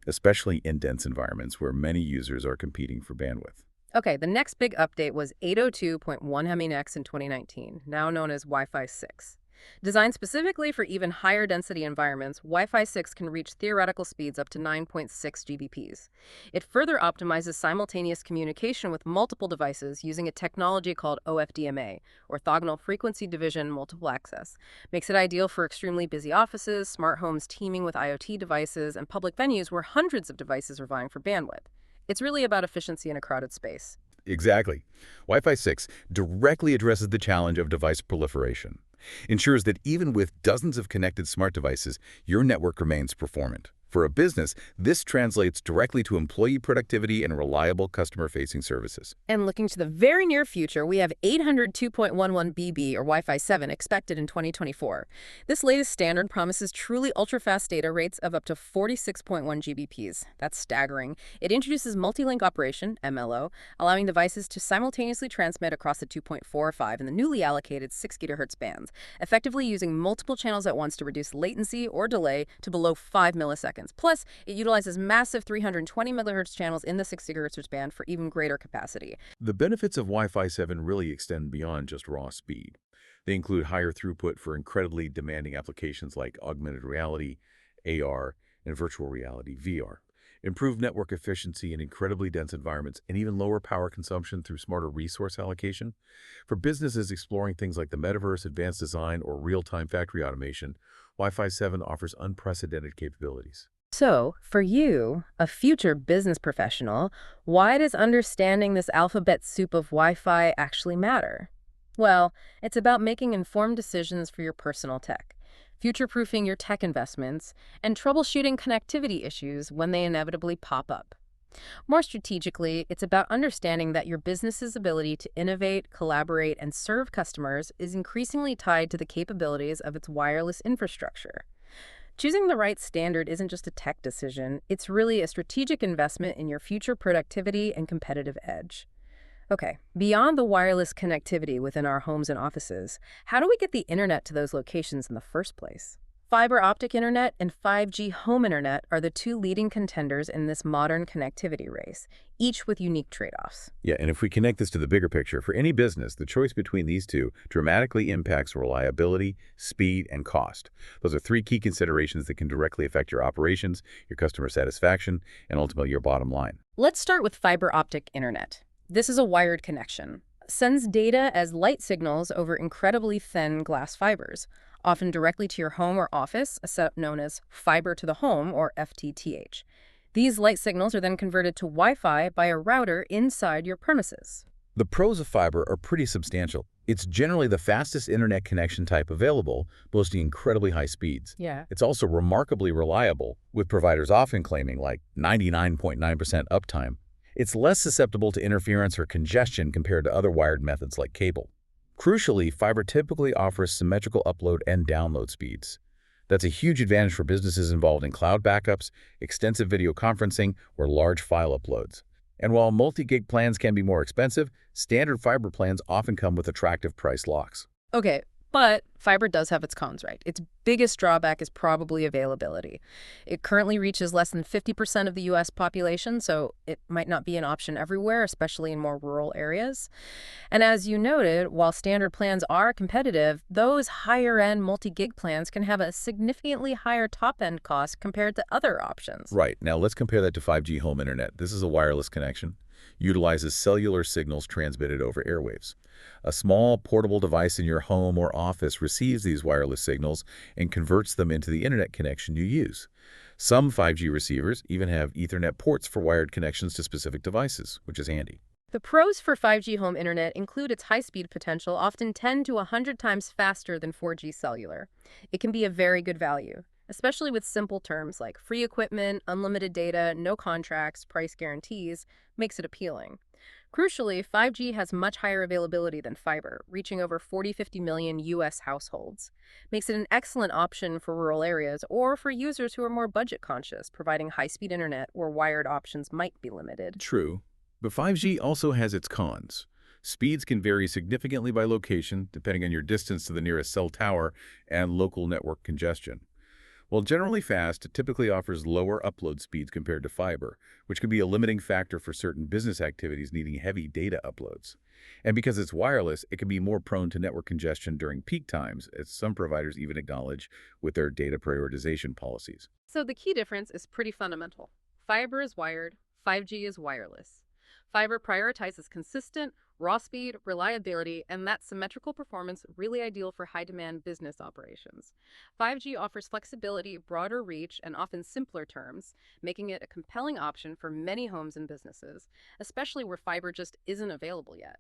especially in dense environments where many users are competing for bandwidth. Okay, the next big update was 802.1mnx in 2019, now known as Wi-Fi 6. Designed specifically for even higher density environments, Wi-Fi 6 can reach theoretical speeds up to 9.6 Gbps. It further optimizes simultaneous communication with multiple devices using a technology called OFDMA, Orthogonal Frequency Division Multiple Access. Makes it ideal for extremely busy offices, smart homes teeming with IoT devices, and public venues where hundreds of devices are vying for bandwidth. It's really about efficiency in a crowded space. Exactly. Wi-Fi 6 directly addresses the challenge of device proliferation. Ensures that even with dozens of connected smart devices, your network remains performant. For a business, this translates directly to employee productivity and reliable customer-facing services. And looking to the very near future, we have 802.11bb, or Wi-Fi 7, expected in 2024. This latest standard promises truly ultra-fast data rates of up to 46.1 Gbps. That's staggering. It introduces multi-link operation, MLO, allowing devices to simultaneously transmit across the 2.4, 5, and the newly allocated 6 GHz bands, effectively using multiple channels at once to reduce latency or delay to below 5 milliseconds. Plus, it utilizes massive 320 MHz channels in the 6 GHz band for even greater capacity. The benefits of Wi-Fi 7 really extend beyond just raw speed. They include higher throughput for incredibly demanding applications like augmented reality, AR, and virtual reality, VR. Improved network efficiency in incredibly dense environments, and even lower power consumption through smarter resource allocation. For businesses exploring things like the metaverse, advanced design, or real-time factory automation, Wi-Fi 7 offers unprecedented capabilities. So, for you, a future business professional, why does understanding this alphabet soup of Wi-Fi actually matter? Well, it's about making informed decisions for your personal tech, future-proofing your tech investments, and troubleshooting connectivity issues when they inevitably pop up. More strategically, it's about understanding that your business's ability to innovate, collaborate, and serve customers is increasingly tied to the capabilities of its wireless infrastructure. Choosing the right standard isn't just a tech decision, it's really a strategic investment in your future productivity and competitive edge. Okay, beyond the wireless connectivity within our homes and offices, how do we get the internet to those locations in the first place? Fiber optic internet and 5G home internet are the two leading contenders in this modern connectivity race, each with unique trade-offs. Yeah, and if we connect this to the bigger picture, for any business, the choice between these two dramatically impacts reliability, speed, and cost. Those are three key considerations that can directly affect your operations, your customer satisfaction, and ultimately your bottom line. Let's start with fiber optic internet. This is a wired connection. Sends data as light signals over incredibly thin glass fibers, often directly to your home or office, a setup known as fiber to the home, or FTTH. These light signals are then converted to Wi-Fi by a router inside your premises. The pros of fiber are pretty substantial. It's generally the fastest internet connection type available, boasting incredibly high speeds. Yeah. It's also remarkably reliable, with providers often claiming like 99.9% uptime. It's less susceptible to interference or congestion compared to other wired methods like cable. Crucially, fiber typically offers symmetrical upload and download speeds. That's a huge advantage for businesses involved in cloud backups, extensive video conferencing, or large file uploads. And while multi-gig plans can be more expensive, standard fiber plans often come with attractive price locks. Okay, but fiber does have its cons, right? Its biggest drawback is probably availability. It currently reaches less than 50% of the U.S. population, so it might not be an option everywhere, especially in more rural areas. And as you noted, while standard plans are competitive, those higher-end multi-gig plans can have a significantly higher top-end cost compared to other options. Right. Now let's compare that to 5G home internet. This is a wireless connection. Utilizes cellular signals transmitted over airwaves. A small portable device in your home or office receives these wireless signals and converts them into the internet connection you use. Some 5G receivers even have Ethernet ports for wired connections to specific devices, which is handy. The pros for 5G home internet include its high-speed potential, often 10 to 100 times faster than 4G cellular. It can be a very good value, especially with simple terms like free equipment, unlimited data, no contracts, price guarantees, makes it appealing. Crucially, 5G has much higher availability than fiber, reaching over 40-50 million U.S. households. Makes it an excellent option for rural areas or for users who are more budget conscious, providing high-speed internet where wired options might be limited. True, but 5G also has its cons. Speeds can vary significantly by location, depending on your distance to the nearest cell tower and local network congestion. While generally fast, it typically offers lower upload speeds compared to fiber, which can be a limiting factor for certain business activities needing heavy data uploads. And because it's wireless, it can be more prone to network congestion during peak times, as some providers even acknowledge with their data prioritization policies. So the key difference is pretty fundamental. Fiber is wired, 5G is wireless. Fiber prioritizes consistent, raw speed, reliability, and that symmetrical performance really ideal for high-demand business operations. 5G offers flexibility, broader reach, and often simpler terms, making it a compelling option for many homes and businesses, especially where fiber just isn't available yet.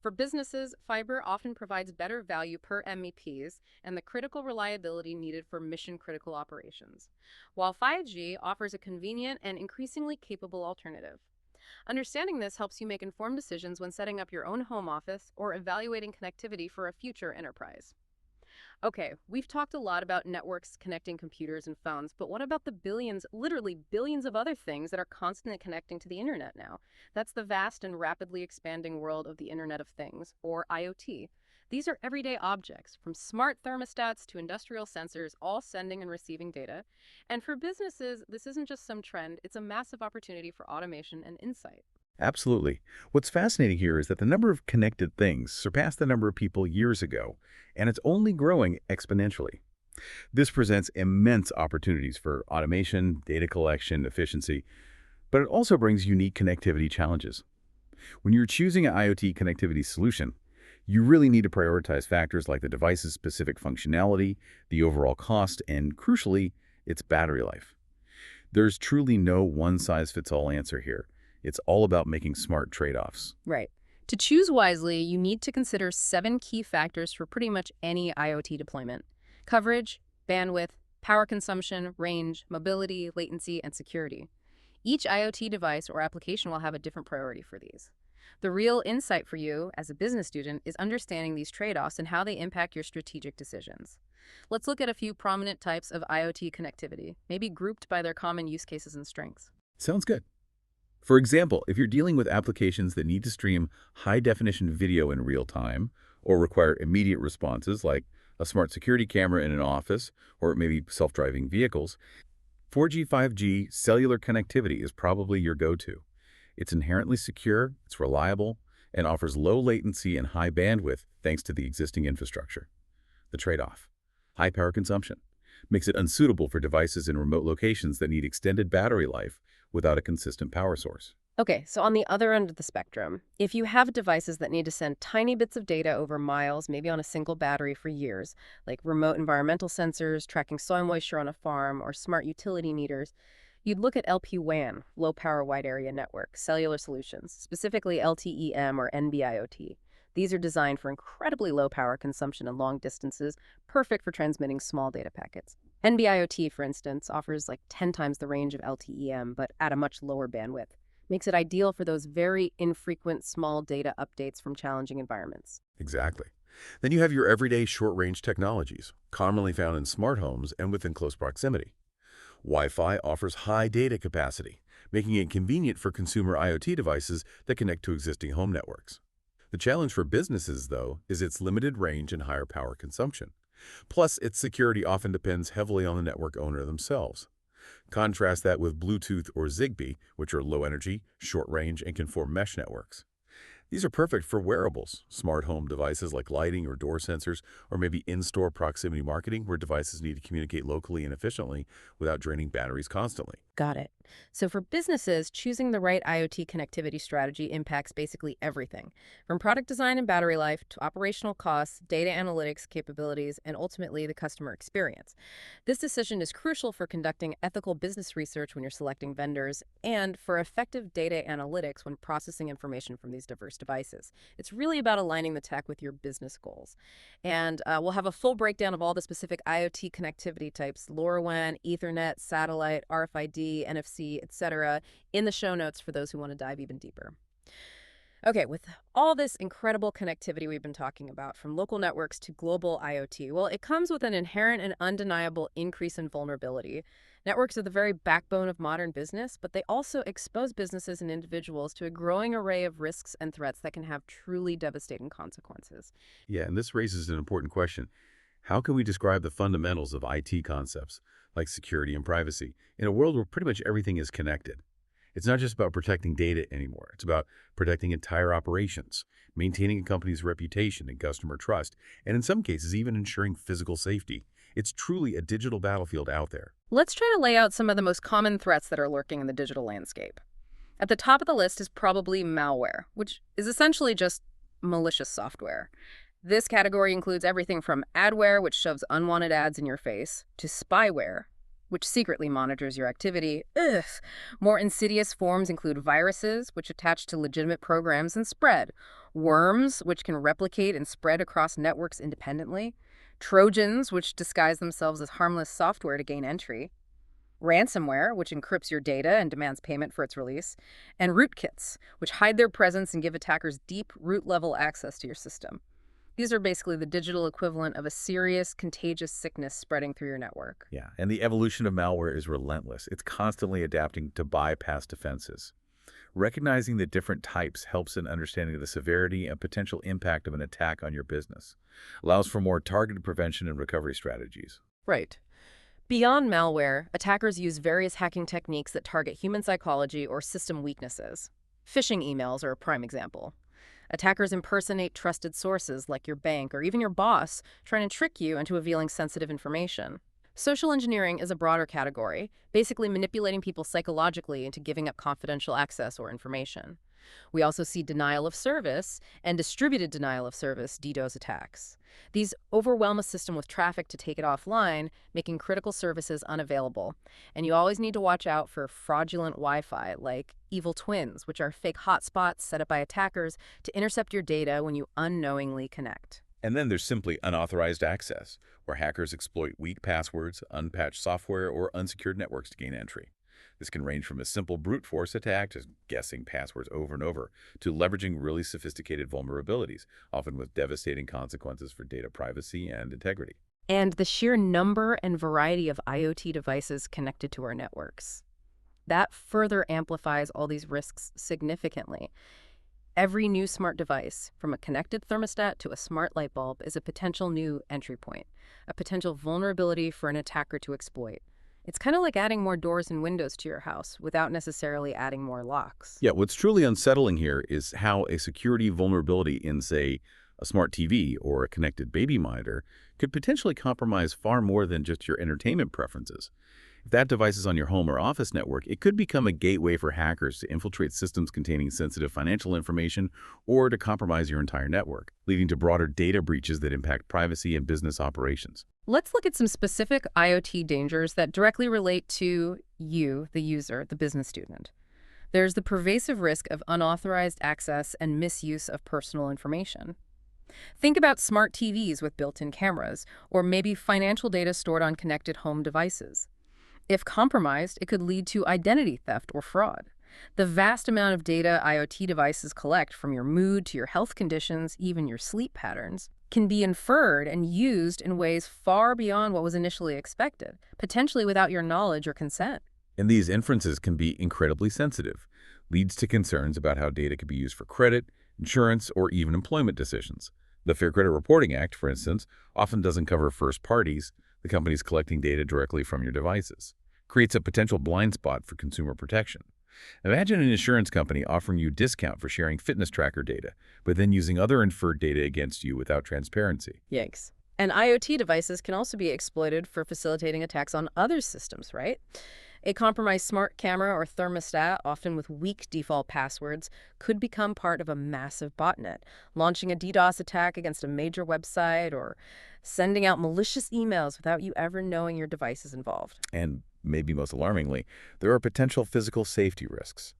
For businesses, fiber often provides better value per MEPs and the critical reliability needed for mission-critical operations, while 5G offers a convenient and increasingly capable alternative. Understanding this helps you make informed decisions when setting up your own home office or evaluating connectivity for a future enterprise. Okay, we've talked a lot about networks connecting computers and phones, but what about the billions, literally billions of other things that are constantly connecting to the internet now? That's the vast and rapidly expanding world of the Internet of Things, or IoT. These are everyday objects, from smart thermostats to industrial sensors, all sending and receiving data. And for businesses, this isn't just some trend, it's a massive opportunity for automation and insight. Absolutely. What's fascinating here is that the number of connected things surpassed the number of people years ago, and it's only growing exponentially. This presents immense opportunities for automation, data collection, efficiency, but it also brings unique connectivity challenges. When you're choosing an IoT connectivity solution, you really need to prioritize factors like the device's specific functionality, the overall cost, and crucially, its battery life. There's truly no one-size-fits-all answer here. It's all about making smart trade-offs. Right. To choose wisely, you need to consider 7 key factors for pretty much any IoT deployment: coverage, bandwidth, power consumption, range, mobility, latency, and security. Each IoT device or application will have a different priority for these. The real insight for you as a business student is understanding these trade-offs and how they impact your strategic decisions. Let's look at a few prominent types of IoT connectivity, maybe grouped by their common use cases and strengths. Sounds good. For example, if you're dealing with applications that need to stream high-definition video in real time or require immediate responses like a smart security camera in an office or maybe self-driving vehicles, 4G, 5G cellular connectivity is probably your go-to. It's inherently secure, it's reliable, and offers low latency and high bandwidth thanks to the existing infrastructure. The trade-off: high power consumption makes it unsuitable for devices in remote locations that need extended battery life without a consistent power source. Okay, so on the other end of the spectrum, if you have devices that need to send tiny bits of data over miles, maybe on a single battery for years, like remote environmental sensors, tracking soil moisture on a farm, or smart utility meters, you'd look at LPWAN, Low Power Wide Area Network, cellular solutions, specifically LTE-M or NB-IoT. These are designed for incredibly low power consumption and long distances, perfect for transmitting small data packets. NB-IoT, for instance, offers like 10 times the range of LTE-M, but at a much lower bandwidth. Makes it ideal for those very infrequent small data updates from challenging environments. Exactly. Then you have your everyday short-range technologies, commonly found in smart homes and within close proximity. Wi-Fi offers high data capacity, making it convenient for consumer IoT devices that connect to existing home networks. The challenge for businesses, though, is its limited range and higher power consumption. Plus, its security often depends heavily on the network owner themselves. Contrast that with Bluetooth or Zigbee, which are low-energy, short-range, and can form mesh networks. These are perfect for wearables, smart home devices like lighting or door sensors, or maybe in-store proximity marketing where devices need to communicate locally and efficiently without draining batteries constantly. Got it. So for businesses, choosing the right IoT connectivity strategy impacts basically everything, from product design and battery life to operational costs, data analytics capabilities, and ultimately the customer experience. This decision is crucial for conducting ethical business research when you're selecting vendors and for effective data analytics when processing information from these diverse devices. It's really about aligning the tech with your business goals. And we'll have a full breakdown of all the specific IoT connectivity types: LoRaWAN, Ethernet, satellite, RFID, NFC, etc., in the show notes for those who want to dive even deeper. Okay, with all this incredible connectivity we've been talking about, from local networks to global IoT, well, it comes with an inherent and undeniable increase in vulnerability. Networks are the very backbone of modern business, but they also expose businesses and individuals to a growing array of risks and threats that can have truly devastating consequences. Yeah, and this raises an important question. How can we describe the fundamentals of IT concepts, like security and privacy, in a world where pretty much everything is connected? It's not just about protecting data anymore. It's about protecting entire operations, maintaining a company's reputation and customer trust, and in some cases, even ensuring physical safety. It's truly a digital battlefield out there. Let's try to lay out some of the most common threats that are lurking in the digital landscape. At the top of the list is probably malware, which is essentially just malicious software. This category includes everything from adware, which shoves unwanted ads in your face, to spyware, which secretly monitors your activity. Ugh. More insidious forms include viruses, which attach to legitimate programs and spread, worms, which can replicate and spread across networks independently, Trojans, which disguise themselves as harmless software to gain entry, ransomware, which encrypts your data and demands payment for its release, and rootkits, which hide their presence and give attackers deep root-level access to your system. These are basically the digital equivalent of a serious, contagious sickness spreading through your network. Yeah, and the evolution of malware is relentless. It's constantly adapting to bypass defenses. Recognizing the different types helps in understanding the severity and potential impact of an attack on your business. Allows for more targeted prevention and recovery strategies. Right. Beyond malware, attackers use various hacking techniques that target human psychology or system weaknesses. Phishing emails are a prime example. Attackers impersonate trusted sources like your bank or even your boss, trying to trick you into revealing sensitive information. Social engineering is a broader category, basically manipulating people psychologically into giving up confidential access or information. We also see denial of service and distributed denial of service DDoS attacks. These overwhelm a system with traffic to take it offline, making critical services unavailable. And you always need to watch out for fraudulent Wi-Fi, like evil twins, which are fake hotspots set up by attackers to intercept your data when you unknowingly connect. And then there's simply unauthorized access, where hackers exploit weak passwords, unpatched software, or unsecured networks to gain entry. This can range from a simple brute force attack, just guessing passwords over and over, to leveraging really sophisticated vulnerabilities, often with devastating consequences for data privacy and integrity. And the sheer number and variety of IoT devices connected to our networks. That further amplifies all these risks significantly. Every new smart device, from a connected thermostat to a smart light bulb, is a potential new entry point, a potential vulnerability for an attacker to exploit. It's kind of like adding more doors and windows to your house without necessarily adding more locks. Yeah, what's truly unsettling here is how a security vulnerability in, say, a smart TV or a connected baby monitor could potentially compromise far more than just your entertainment preferences. If that device is on your home or office network, it could become a gateway for hackers to infiltrate systems containing sensitive financial information or to compromise your entire network, leading to broader data breaches that impact privacy and business operations. Let's look at some specific IoT dangers that directly relate to you, the user, the business student. There's the pervasive risk of unauthorized access and misuse of personal information. Think about smart TVs with built-in cameras, or maybe financial data stored on connected home devices. If compromised, it could lead to identity theft or fraud. The vast amount of data IoT devices collect, from your mood to your health conditions, even your sleep patterns, can be inferred and used in ways far beyond what was initially expected, potentially without your knowledge or consent. And these inferences can be incredibly sensitive, leads to concerns about how data could be used for credit, insurance, or even employment decisions. The Fair Credit Reporting Act, for instance, often doesn't cover first parties, the companies collecting data directly from your devices. Creates a potential blind spot for consumer protection. Imagine an insurance company offering you a discount for sharing fitness tracker data, but then using other inferred data against you without transparency. Yikes. And IoT devices can also be exploited for facilitating attacks on other systems, right? A compromised smart camera or thermostat, often with weak default passwords, could become part of a massive botnet, launching a DDoS attack against a major website or sending out malicious emails without you ever knowing your device is involved. And maybe most alarmingly, there are potential physical safety risks.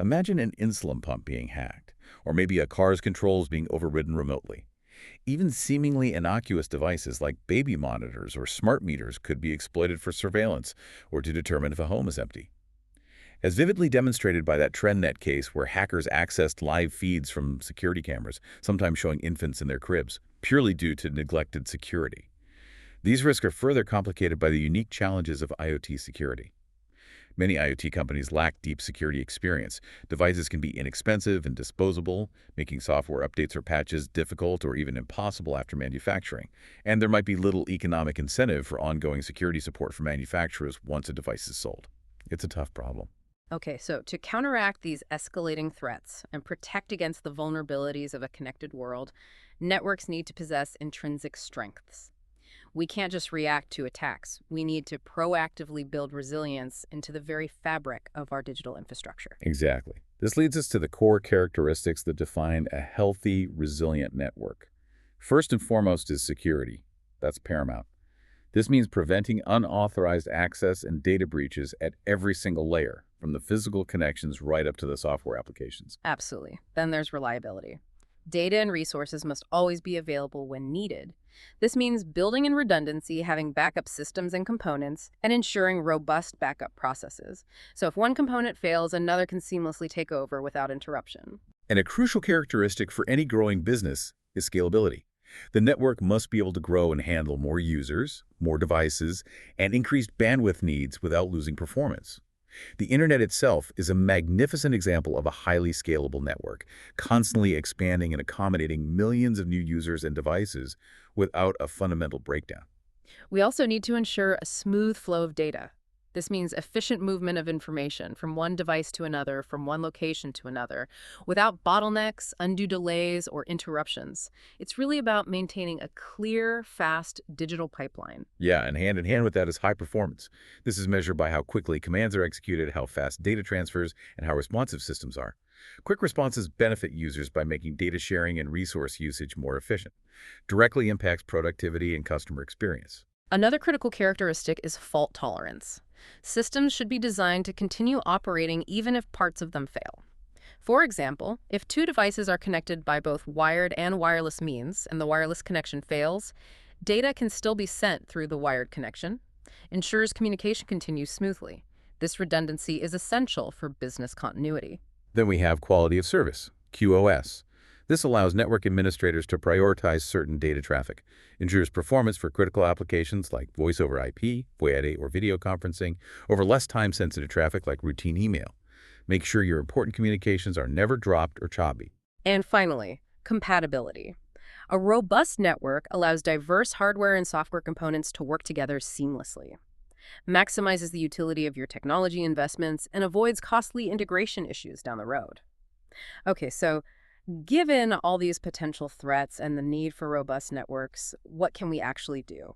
Imagine an insulin pump being hacked, or maybe a car's controls being overridden remotely. Even seemingly innocuous devices like baby monitors or smart meters could be exploited for surveillance or to determine if a home is empty. As vividly demonstrated by that TrendNet case where hackers accessed live feeds from security cameras, sometimes showing infants in their cribs, purely due to neglected security. These risks are further complicated by the unique challenges of IoT security. Many IoT companies lack deep security experience. Devices can be inexpensive and disposable, making software updates or patches difficult or even impossible after manufacturing. And there might be little economic incentive for ongoing security support for manufacturers once a device is sold. It's a tough problem. Okay, so to counteract these escalating threats and protect against the vulnerabilities of a connected world, networks need to possess intrinsic strengths. We can't just react to attacks. We need to proactively build resilience into the very fabric of our digital infrastructure. Exactly. This leads us to the core characteristics that define a healthy, resilient network. First and foremost is security. That's paramount. This means preventing unauthorized access and data breaches at every single layer, from the physical connections right up to the software applications. Absolutely. Then there's reliability. Data and resources must always be available when needed. This means building in redundancy, having backup systems and components, and ensuring robust backup processes. So if one component fails, another can seamlessly take over without interruption. And a crucial characteristic for any growing business is scalability. The network must be able to grow and handle more users, more devices, and increased bandwidth needs without losing performance. The internet itself is a magnificent example of a highly scalable network, constantly expanding and accommodating millions of new users and devices without a fundamental breakdown. We also need to ensure a smooth flow of data. This means efficient movement of information from one device to another, from one location to another, without bottlenecks, undue delays, or interruptions. It's really about maintaining a clear, fast digital pipeline. Yeah, and hand in hand with that is high performance. This is measured by how quickly commands are executed, how fast data transfers, and how responsive systems are. Quick responses benefit users by making data sharing and resource usage more efficient. Directly impacts productivity and customer experience. Another critical characteristic is fault tolerance. Systems should be designed to continue operating even if parts of them fail. For example, if two devices are connected by both wired and wireless means and the wireless connection fails, data can still be sent through the wired connection, ensures communication continues smoothly. This redundancy is essential for business continuity. Then we have quality of service, QoS. This allows network administrators to prioritize certain data traffic, ensures performance for critical applications like voice over IP, voice or video conferencing, over less time-sensitive traffic like routine email. Make sure your important communications are never dropped or choppy. And finally, compatibility. A robust network allows diverse hardware and software components to work together seamlessly, maximizes the utility of your technology investments, and avoids costly integration issues down the road. Okay, so given all these potential threats and the need for robust networks, what can we actually do?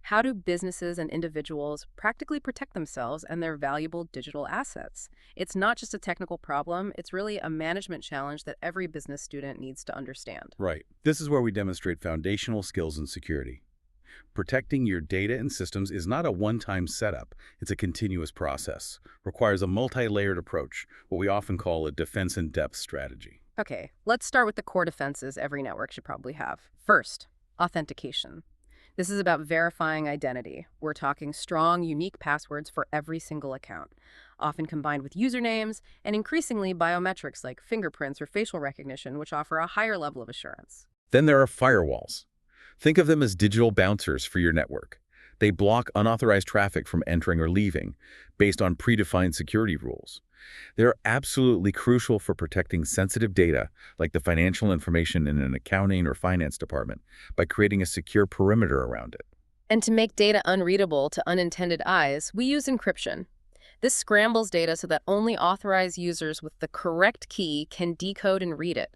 How do businesses and individuals practically protect themselves and their valuable digital assets? It's not just a technical problem, it's really a management challenge that every business student needs to understand. Right. This is where we demonstrate foundational skills in security. Protecting your data and systems is not a one-time setup. It's a continuous process. Requires a multi-layered approach, what we often call a defense-in-depth strategy. Okay, let's start with the core defenses every network should probably have. First, authentication. This is about verifying identity. We're talking strong, unique passwords for every single account, often combined with usernames and increasingly biometrics like fingerprints or facial recognition, which offer a higher level of assurance. Then there are firewalls. Think of them as digital bouncers for your network. They block unauthorized traffic from entering or leaving based on predefined security rules. They're absolutely crucial for protecting sensitive data, like the financial information in an accounting or finance department, by creating a secure perimeter around it. And to make data unreadable to unintended eyes, we use encryption. This scrambles data so that only authorized users with the correct key can decode and read it.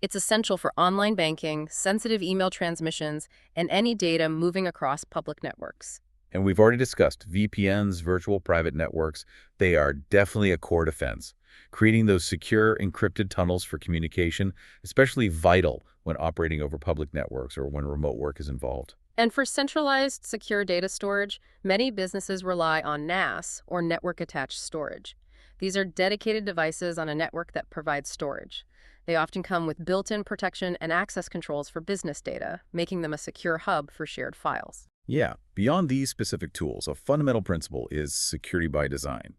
It's essential for online banking, sensitive email transmissions, and any data moving across public networks. And we've already discussed VPNs, virtual private networks. They are definitely a core defense. Creating those secure, encrypted tunnels for communication, especially vital when operating over public networks or when remote work is involved. And for centralized, secure data storage, many businesses rely on NAS, or network-attached storage. These are dedicated devices on a network that provides storage. They often come with built-in protection and access controls for business data, making them a secure hub for shared files. Yeah, beyond these specific tools, a fundamental principle is security by design.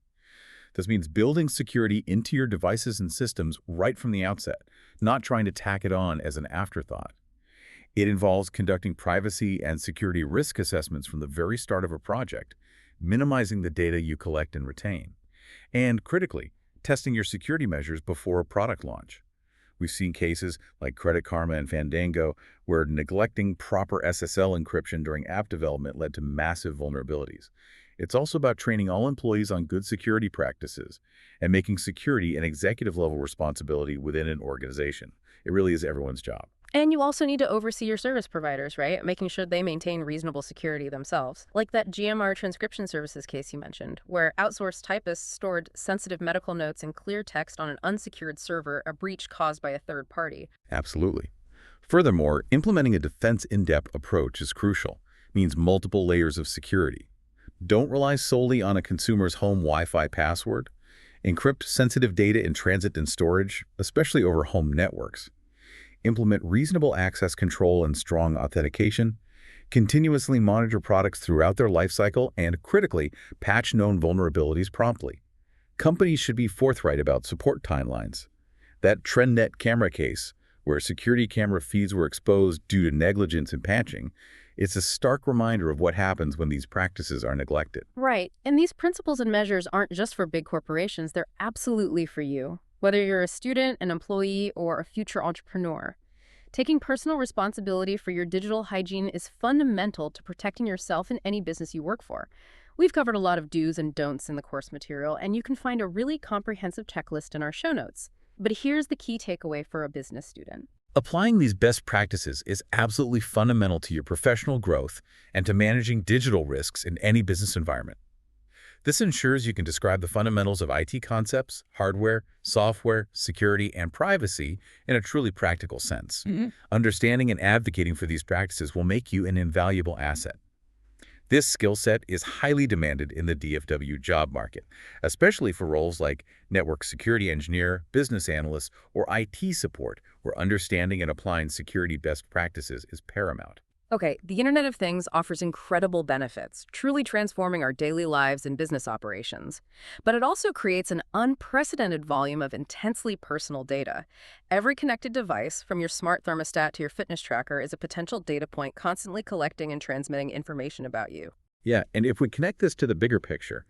This means building security into your devices and systems right from the outset, not trying to tack it on as an afterthought. It involves conducting privacy and security risk assessments from the very start of a project, minimizing the data you collect and retain, and critically, testing your security measures before a product launch. We've seen cases like Credit Karma and Fandango where neglecting proper SSL encryption during app development led to massive vulnerabilities. It's also about training all employees on good security practices and making security an executive-level responsibility within an organization. It really is everyone's job. And you also need to oversee your service providers, right? Making sure they maintain reasonable security themselves. Like that GMR transcription services case you mentioned, where outsourced typists stored sensitive medical notes in clear text on an unsecured server, a breach caused by a third party. Absolutely. Furthermore, implementing a defense-in-depth approach is crucial. It means multiple layers of security. Don't rely solely on a consumer's home Wi-Fi password. Encrypt sensitive data in transit and storage, especially over home networks. Implement reasonable access control and strong authentication. Continuously monitor products throughout their lifecycle and, critically, patch known vulnerabilities promptly. Companies should be forthright about support timelines. That TrendNet camera case, where security camera feeds were exposed due to negligence in patching, it's a stark reminder of what happens when these practices are neglected. Right. And these principles and measures aren't just for big corporations, they're absolutely for you. Whether you're a student, an employee, or a future entrepreneur. Taking personal responsibility for your digital hygiene is fundamental to protecting yourself in any business you work for. We've covered a lot of do's and don'ts in the course material, and you can find a really comprehensive checklist in our show notes. But here's the key takeaway for a business student. Applying these best practices is absolutely fundamental to your professional growth and to managing digital risks in any business environment. This ensures you can describe the fundamentals of IT concepts, hardware, software, security, and privacy in a truly practical sense. Understanding and advocating for these practices will make you an invaluable asset. This skill set is highly demanded in the DFW job market, especially for roles like network security engineer, business analyst, or IT support, where understanding and applying security best practices is paramount. Okay, the Internet of Things offers incredible benefits, truly transforming our daily lives and business operations. But it also creates an unprecedented volume of intensely personal data. Every connected device, from your smart thermostat to your fitness tracker, is a potential data point constantly collecting and transmitting information about you. Yeah, and if we connect this to the bigger picture,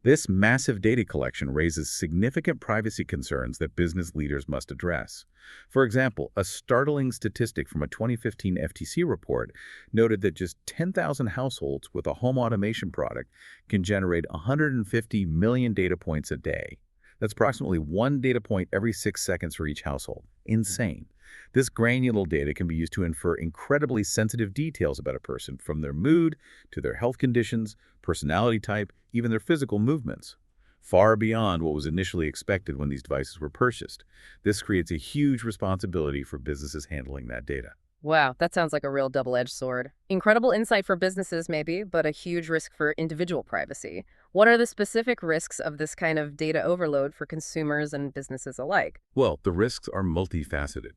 this massive data collection raises significant privacy concerns that business leaders must address. For example, a startling statistic from a 2015 FTC report noted that just 10,000 households with a home automation product can generate 150 million data points a day. That's approximately one data point every 6 seconds for each household. Insane. This granular data can be used to infer incredibly sensitive details about a person, from their mood to their health conditions, personality type, even their physical movements. Far beyond what was initially expected when these devices were purchased. This creates a huge responsibility for businesses handling that data. Wow, that sounds like a real double-edged sword. Incredible insight for businesses, maybe, but a huge risk for individual privacy. What are the specific risks of this kind of data overload for consumers and businesses alike? Well, the risks are multifaceted.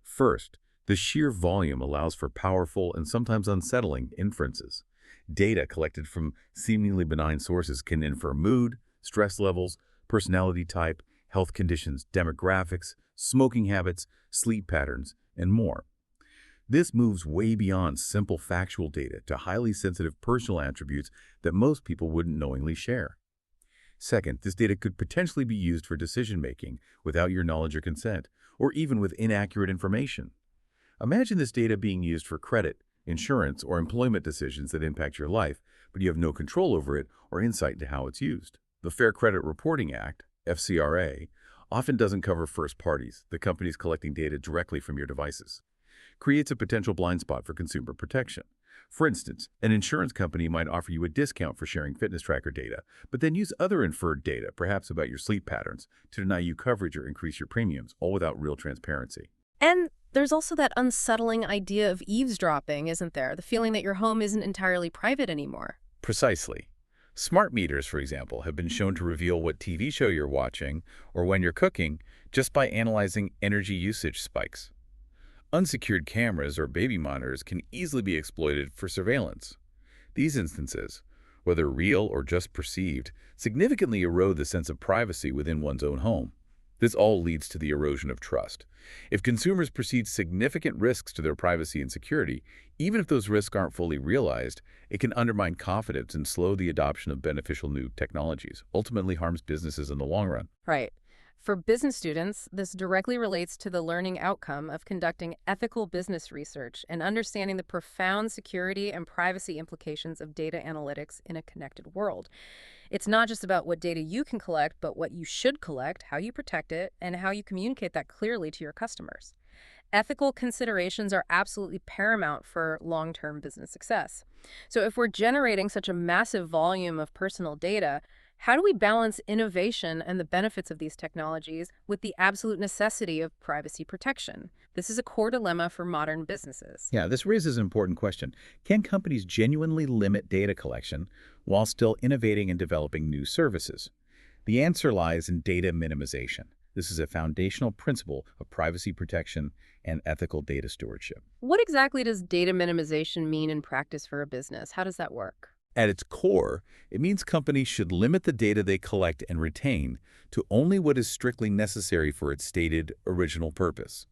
First, the sheer volume allows for powerful and sometimes unsettling inferences. Data collected from seemingly benign sources can infer mood, stress levels, personality type, health conditions, demographics, smoking habits, sleep patterns, and more. This moves way beyond simple factual data to highly sensitive personal attributes that most people wouldn't knowingly share. Second, this data could potentially be used for decision-making without your knowledge or consent, or even with inaccurate information. Imagine this data being used for credit, insurance, or employment decisions that impact your life, but you have no control over it or insight into how it's used. The Fair Credit Reporting Act, FCRA, often doesn't cover first parties, the companies collecting data directly from your devices. Creates a potential blind spot for consumer protection. For instance, an insurance company might offer you a discount for sharing fitness tracker data, but then use other inferred data, perhaps about your sleep patterns, to deny you coverage or increase your premiums, all without real transparency. And there's also that unsettling idea of eavesdropping, isn't there? The feeling that your home isn't entirely private anymore. Precisely. Smart meters, for example, have been shown to reveal what TV show you're watching or when you're cooking just by analyzing energy usage spikes. Unsecured cameras or baby monitors can easily be exploited for surveillance. These instances, whether real or just perceived, significantly erode the sense of privacy within one's own home. This all leads to the erosion of trust. If consumers perceive significant risks to their privacy and security, even if those risks aren't fully realized, it can undermine confidence and slow the adoption of beneficial new technologies, ultimately harms businesses in the long run. Right. For business students, this directly relates to the learning outcome of conducting ethical business research and understanding the profound security and privacy implications of data analytics in a connected world. It's not just about what data you can collect, but what you should collect, how you protect it, and how you communicate that clearly to your customers. Ethical considerations are absolutely paramount for long-term business success. So if we're generating such a massive volume of personal data, how do we balance innovation and the benefits of these technologies with the absolute necessity of privacy protection? This is a core dilemma for modern businesses. Yeah, this raises an important question. Can companies genuinely limit data collection while still innovating and developing new services? The answer lies in data minimization. This is a foundational principle of privacy protection and ethical data stewardship. What exactly does data minimization mean in practice for a business? How does that work? At its core, it means companies should limit the data they collect and retain to only what is strictly necessary for its stated original purpose.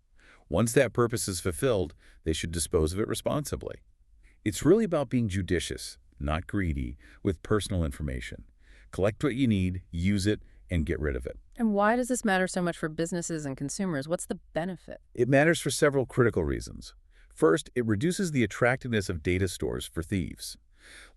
Once that purpose is fulfilled, they should dispose of it responsibly. It's really about being judicious, not greedy, with personal information. Collect what you need, use it, and get rid of it. And why does this matter so much for businesses and consumers? What's the benefit? It matters for several critical reasons. First, it reduces the attractiveness of data stores for thieves.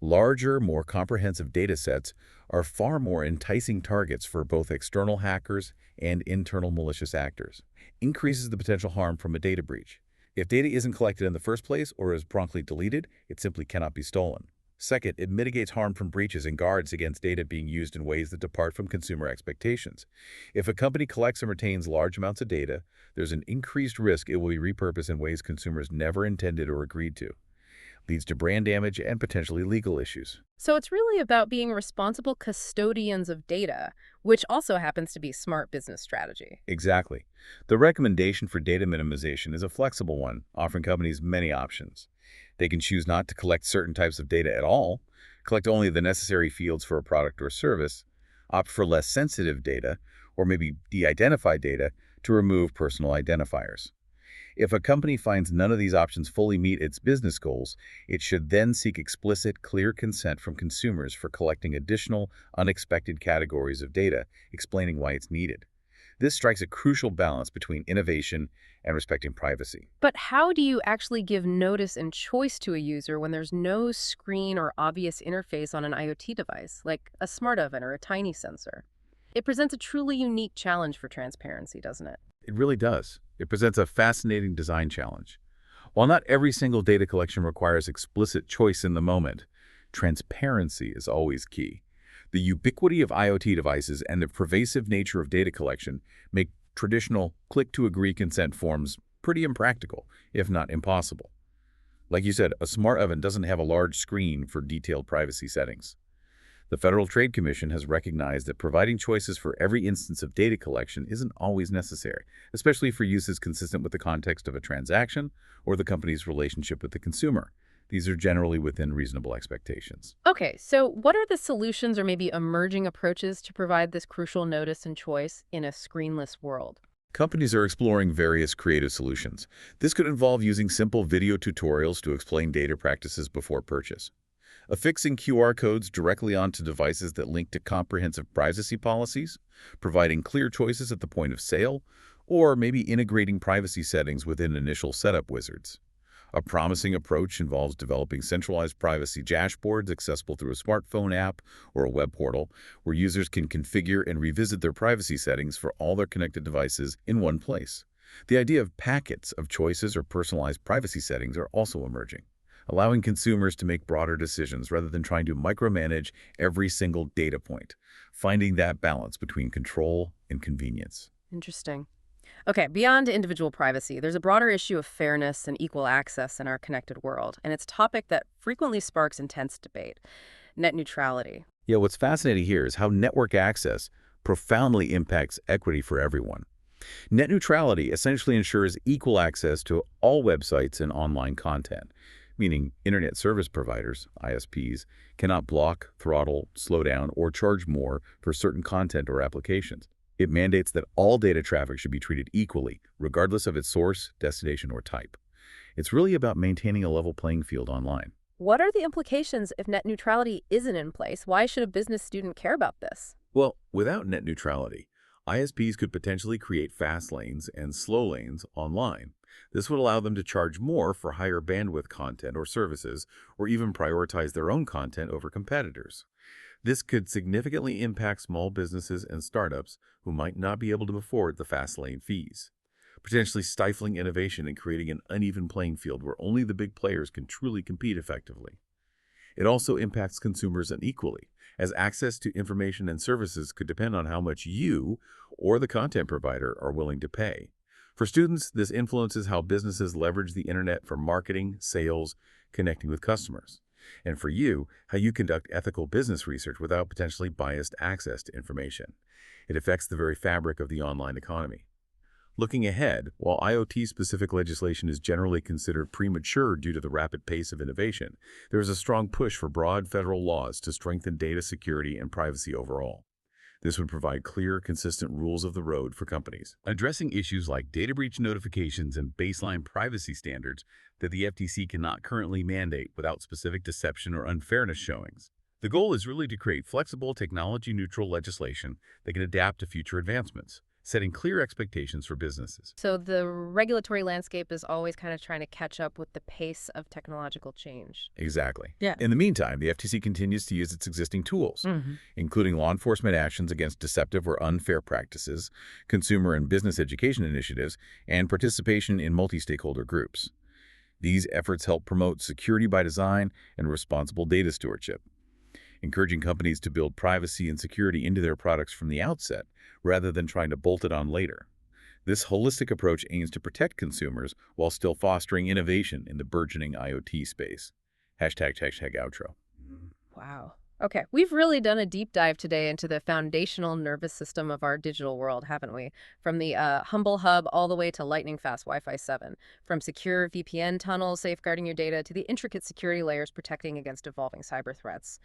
Larger, more comprehensive data sets are far more enticing targets for both external hackers and internal malicious actors. Increases the potential harm from a data breach. If data isn't collected in the first place or is promptly deleted, it simply cannot be stolen. Second, it mitigates harm from breaches and guards against data being used in ways that depart from consumer expectations. If a company collects and retains large amounts of data, there's an increased risk it will be repurposed in ways consumers never intended or agreed to. Leads to brand damage and potentially legal issues. So it's really about being responsible custodians of data, which also happens to be smart business strategy. Exactly. The recommendation for data minimization is a flexible one, offering companies many options. They can choose not to collect certain types of data at all, collect only the necessary fields for a product or service, opt for less sensitive data, or maybe de-identify data to remove personal identifiers. If a company finds none of these options fully meet its business goals, it should then seek explicit, clear consent from consumers for collecting additional, unexpected categories of data, explaining why it's needed. This strikes a crucial balance between innovation and respecting privacy. But how do you actually give notice and choice to a user when there's no screen or obvious interface on an IoT device, like a smart oven or a tiny sensor? It presents a truly unique challenge for transparency, doesn't it? It really does. It presents a fascinating design challenge. While not every single data collection requires explicit choice in the moment, transparency is always key. The ubiquity of IoT devices and the pervasive nature of data collection make traditional click-to-agree consent forms pretty impractical, if not impossible. Like you said, a smart oven doesn't have a large screen for detailed privacy settings. The Federal Trade Commission has recognized that providing choices for every instance of data collection isn't always necessary, especially for uses consistent with the context of a transaction or the company's relationship with the consumer. These are generally within reasonable expectations. Okay, so what are the solutions or maybe emerging approaches to provide this crucial notice and choice in a screenless world? Companies are exploring various creative solutions. This could involve using simple video tutorials to explain data practices before purchase, affixing QR codes directly onto devices that link to comprehensive privacy policies, providing clear choices at the point of sale, or maybe integrating privacy settings within initial setup wizards. A promising approach involves developing centralized privacy dashboards accessible through a smartphone app or a web portal where users can configure and revisit their privacy settings for all their connected devices in one place. The idea of packets of choices or personalized privacy settings are also emerging, allowing consumers to make broader decisions rather than trying to micromanage every single data point, finding that balance between control and convenience. Interesting. Okay, beyond individual privacy, there's a broader issue of fairness and equal access in our connected world, and it's a topic that frequently sparks intense debate: net neutrality. Yeah, what's fascinating here is how network access profoundly impacts equity for everyone. Net neutrality essentially ensures equal access to all websites and online content, meaning internet service providers, ISPs, cannot block, throttle, slow down, or charge more for certain content or applications. It mandates that all data traffic should be treated equally, regardless of its source, destination, or type. It's really about maintaining a level playing field online. What are the implications if net neutrality isn't in place? Why should a business student care about this? Well, without net neutrality, ISPs could potentially create fast lanes and slow lanes online. This would allow them to charge more for higher bandwidth content or services, or even prioritize their own content over competitors. This could significantly impact small businesses and startups who might not be able to afford the fast lane fees, potentially stifling innovation and creating an uneven playing field where only the big players can truly compete effectively. It also impacts consumers unequally, as access to information and services could depend on how much you or the content provider are willing to pay. For students, this influences how businesses leverage the internet for marketing, sales, connecting with customers. And for you, how you conduct ethical business research without potentially biased access to information. It affects the very fabric of the online economy. Looking ahead, while IoT-specific legislation is generally considered premature due to the rapid pace of innovation, there is a strong push for broad federal laws to strengthen data security and privacy overall. This would provide clear, consistent rules of the road for companies, addressing issues like data breach notifications and baseline privacy standards that the FTC cannot currently mandate without specific deception or unfairness showings. The goal is really to create flexible, technology-neutral legislation that can adapt to future advancements, setting clear expectations for businesses. So the regulatory landscape is always kind of trying to catch up with the pace of technological change. Exactly. Yeah. In the meantime, the FTC continues to use its existing tools, including law enforcement actions against deceptive or unfair practices, consumer and business education initiatives, and participation in multi-stakeholder groups. These efforts help promote security by design and responsible data stewardship, encouraging companies to build privacy and security into their products from the outset rather than trying to bolt it on later. This holistic approach aims to protect consumers while still fostering innovation in the burgeoning IoT space. #outro. Wow. Okay, we've really done a deep dive today into the foundational nervous system of our digital world, haven't we? From the humble hub all the way to lightning-fast Wi-Fi 7. From secure VPN tunnels safeguarding your data to the intricate security layers protecting against evolving cyber threats.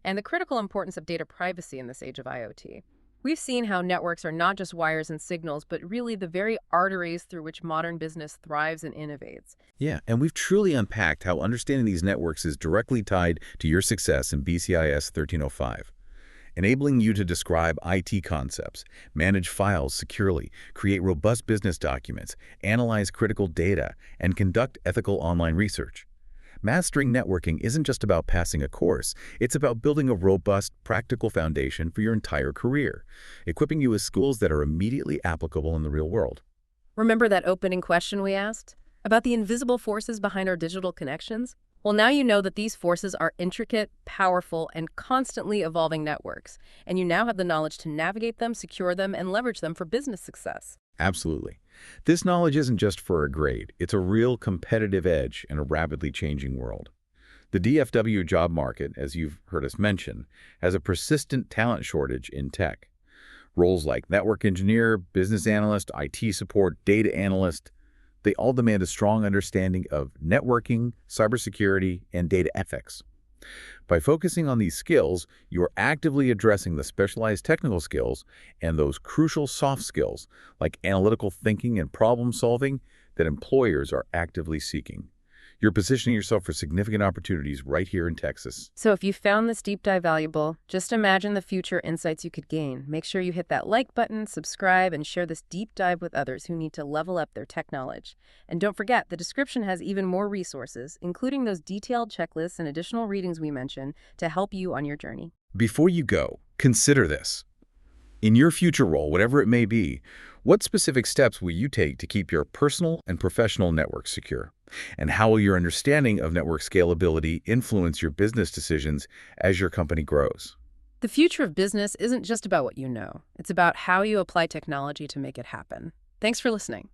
And the critical importance of data privacy in this age of IoT. We've seen how networks are not just wires and signals, but really the very arteries through which modern business thrives and innovates. Yeah, and we've truly unpacked how understanding these networks is directly tied to your success in BCIS 1305, enabling you to describe IT concepts, manage files securely, create robust business documents, analyze critical data, and conduct ethical online research. Mastering networking isn't just about passing a course, it's about building a robust, practical foundation for your entire career, equipping you with skills that are immediately applicable in the real world. Remember that opening question we asked? About the invisible forces behind our digital connections? Well, now you know that these forces are intricate, powerful, and constantly evolving networks, and you now have the knowledge to navigate them, secure them, and leverage them for business success. Absolutely. This knowledge isn't just for a grade. It's a real competitive edge in a rapidly changing world. The DFW job market, as you've heard us mention, has a persistent talent shortage in tech. Roles like network engineer, business analyst, IT support, data analyst, they all demand a strong understanding of networking, cybersecurity, and data ethics. By focusing on these skills, you are actively addressing the specialized technical skills and those crucial soft skills like analytical thinking and problem solving that employers are actively seeking. You're positioning yourself for significant opportunities right here in Texas. So if you found this deep dive valuable, just imagine the future insights you could gain. Make sure you hit that like button, subscribe, and share this deep dive with others who need to level up their tech knowledge. And don't forget, the description has even more resources, including those detailed checklists and additional readings we mentioned to help you on your journey. Before you go, consider this. In your future role, whatever it may be, what specific steps will you take to keep your personal and professional network secure? And how will your understanding of network scalability influence your business decisions as your company grows? The future of business isn't just about what you know. It's about how you apply technology to make it happen. Thanks for listening.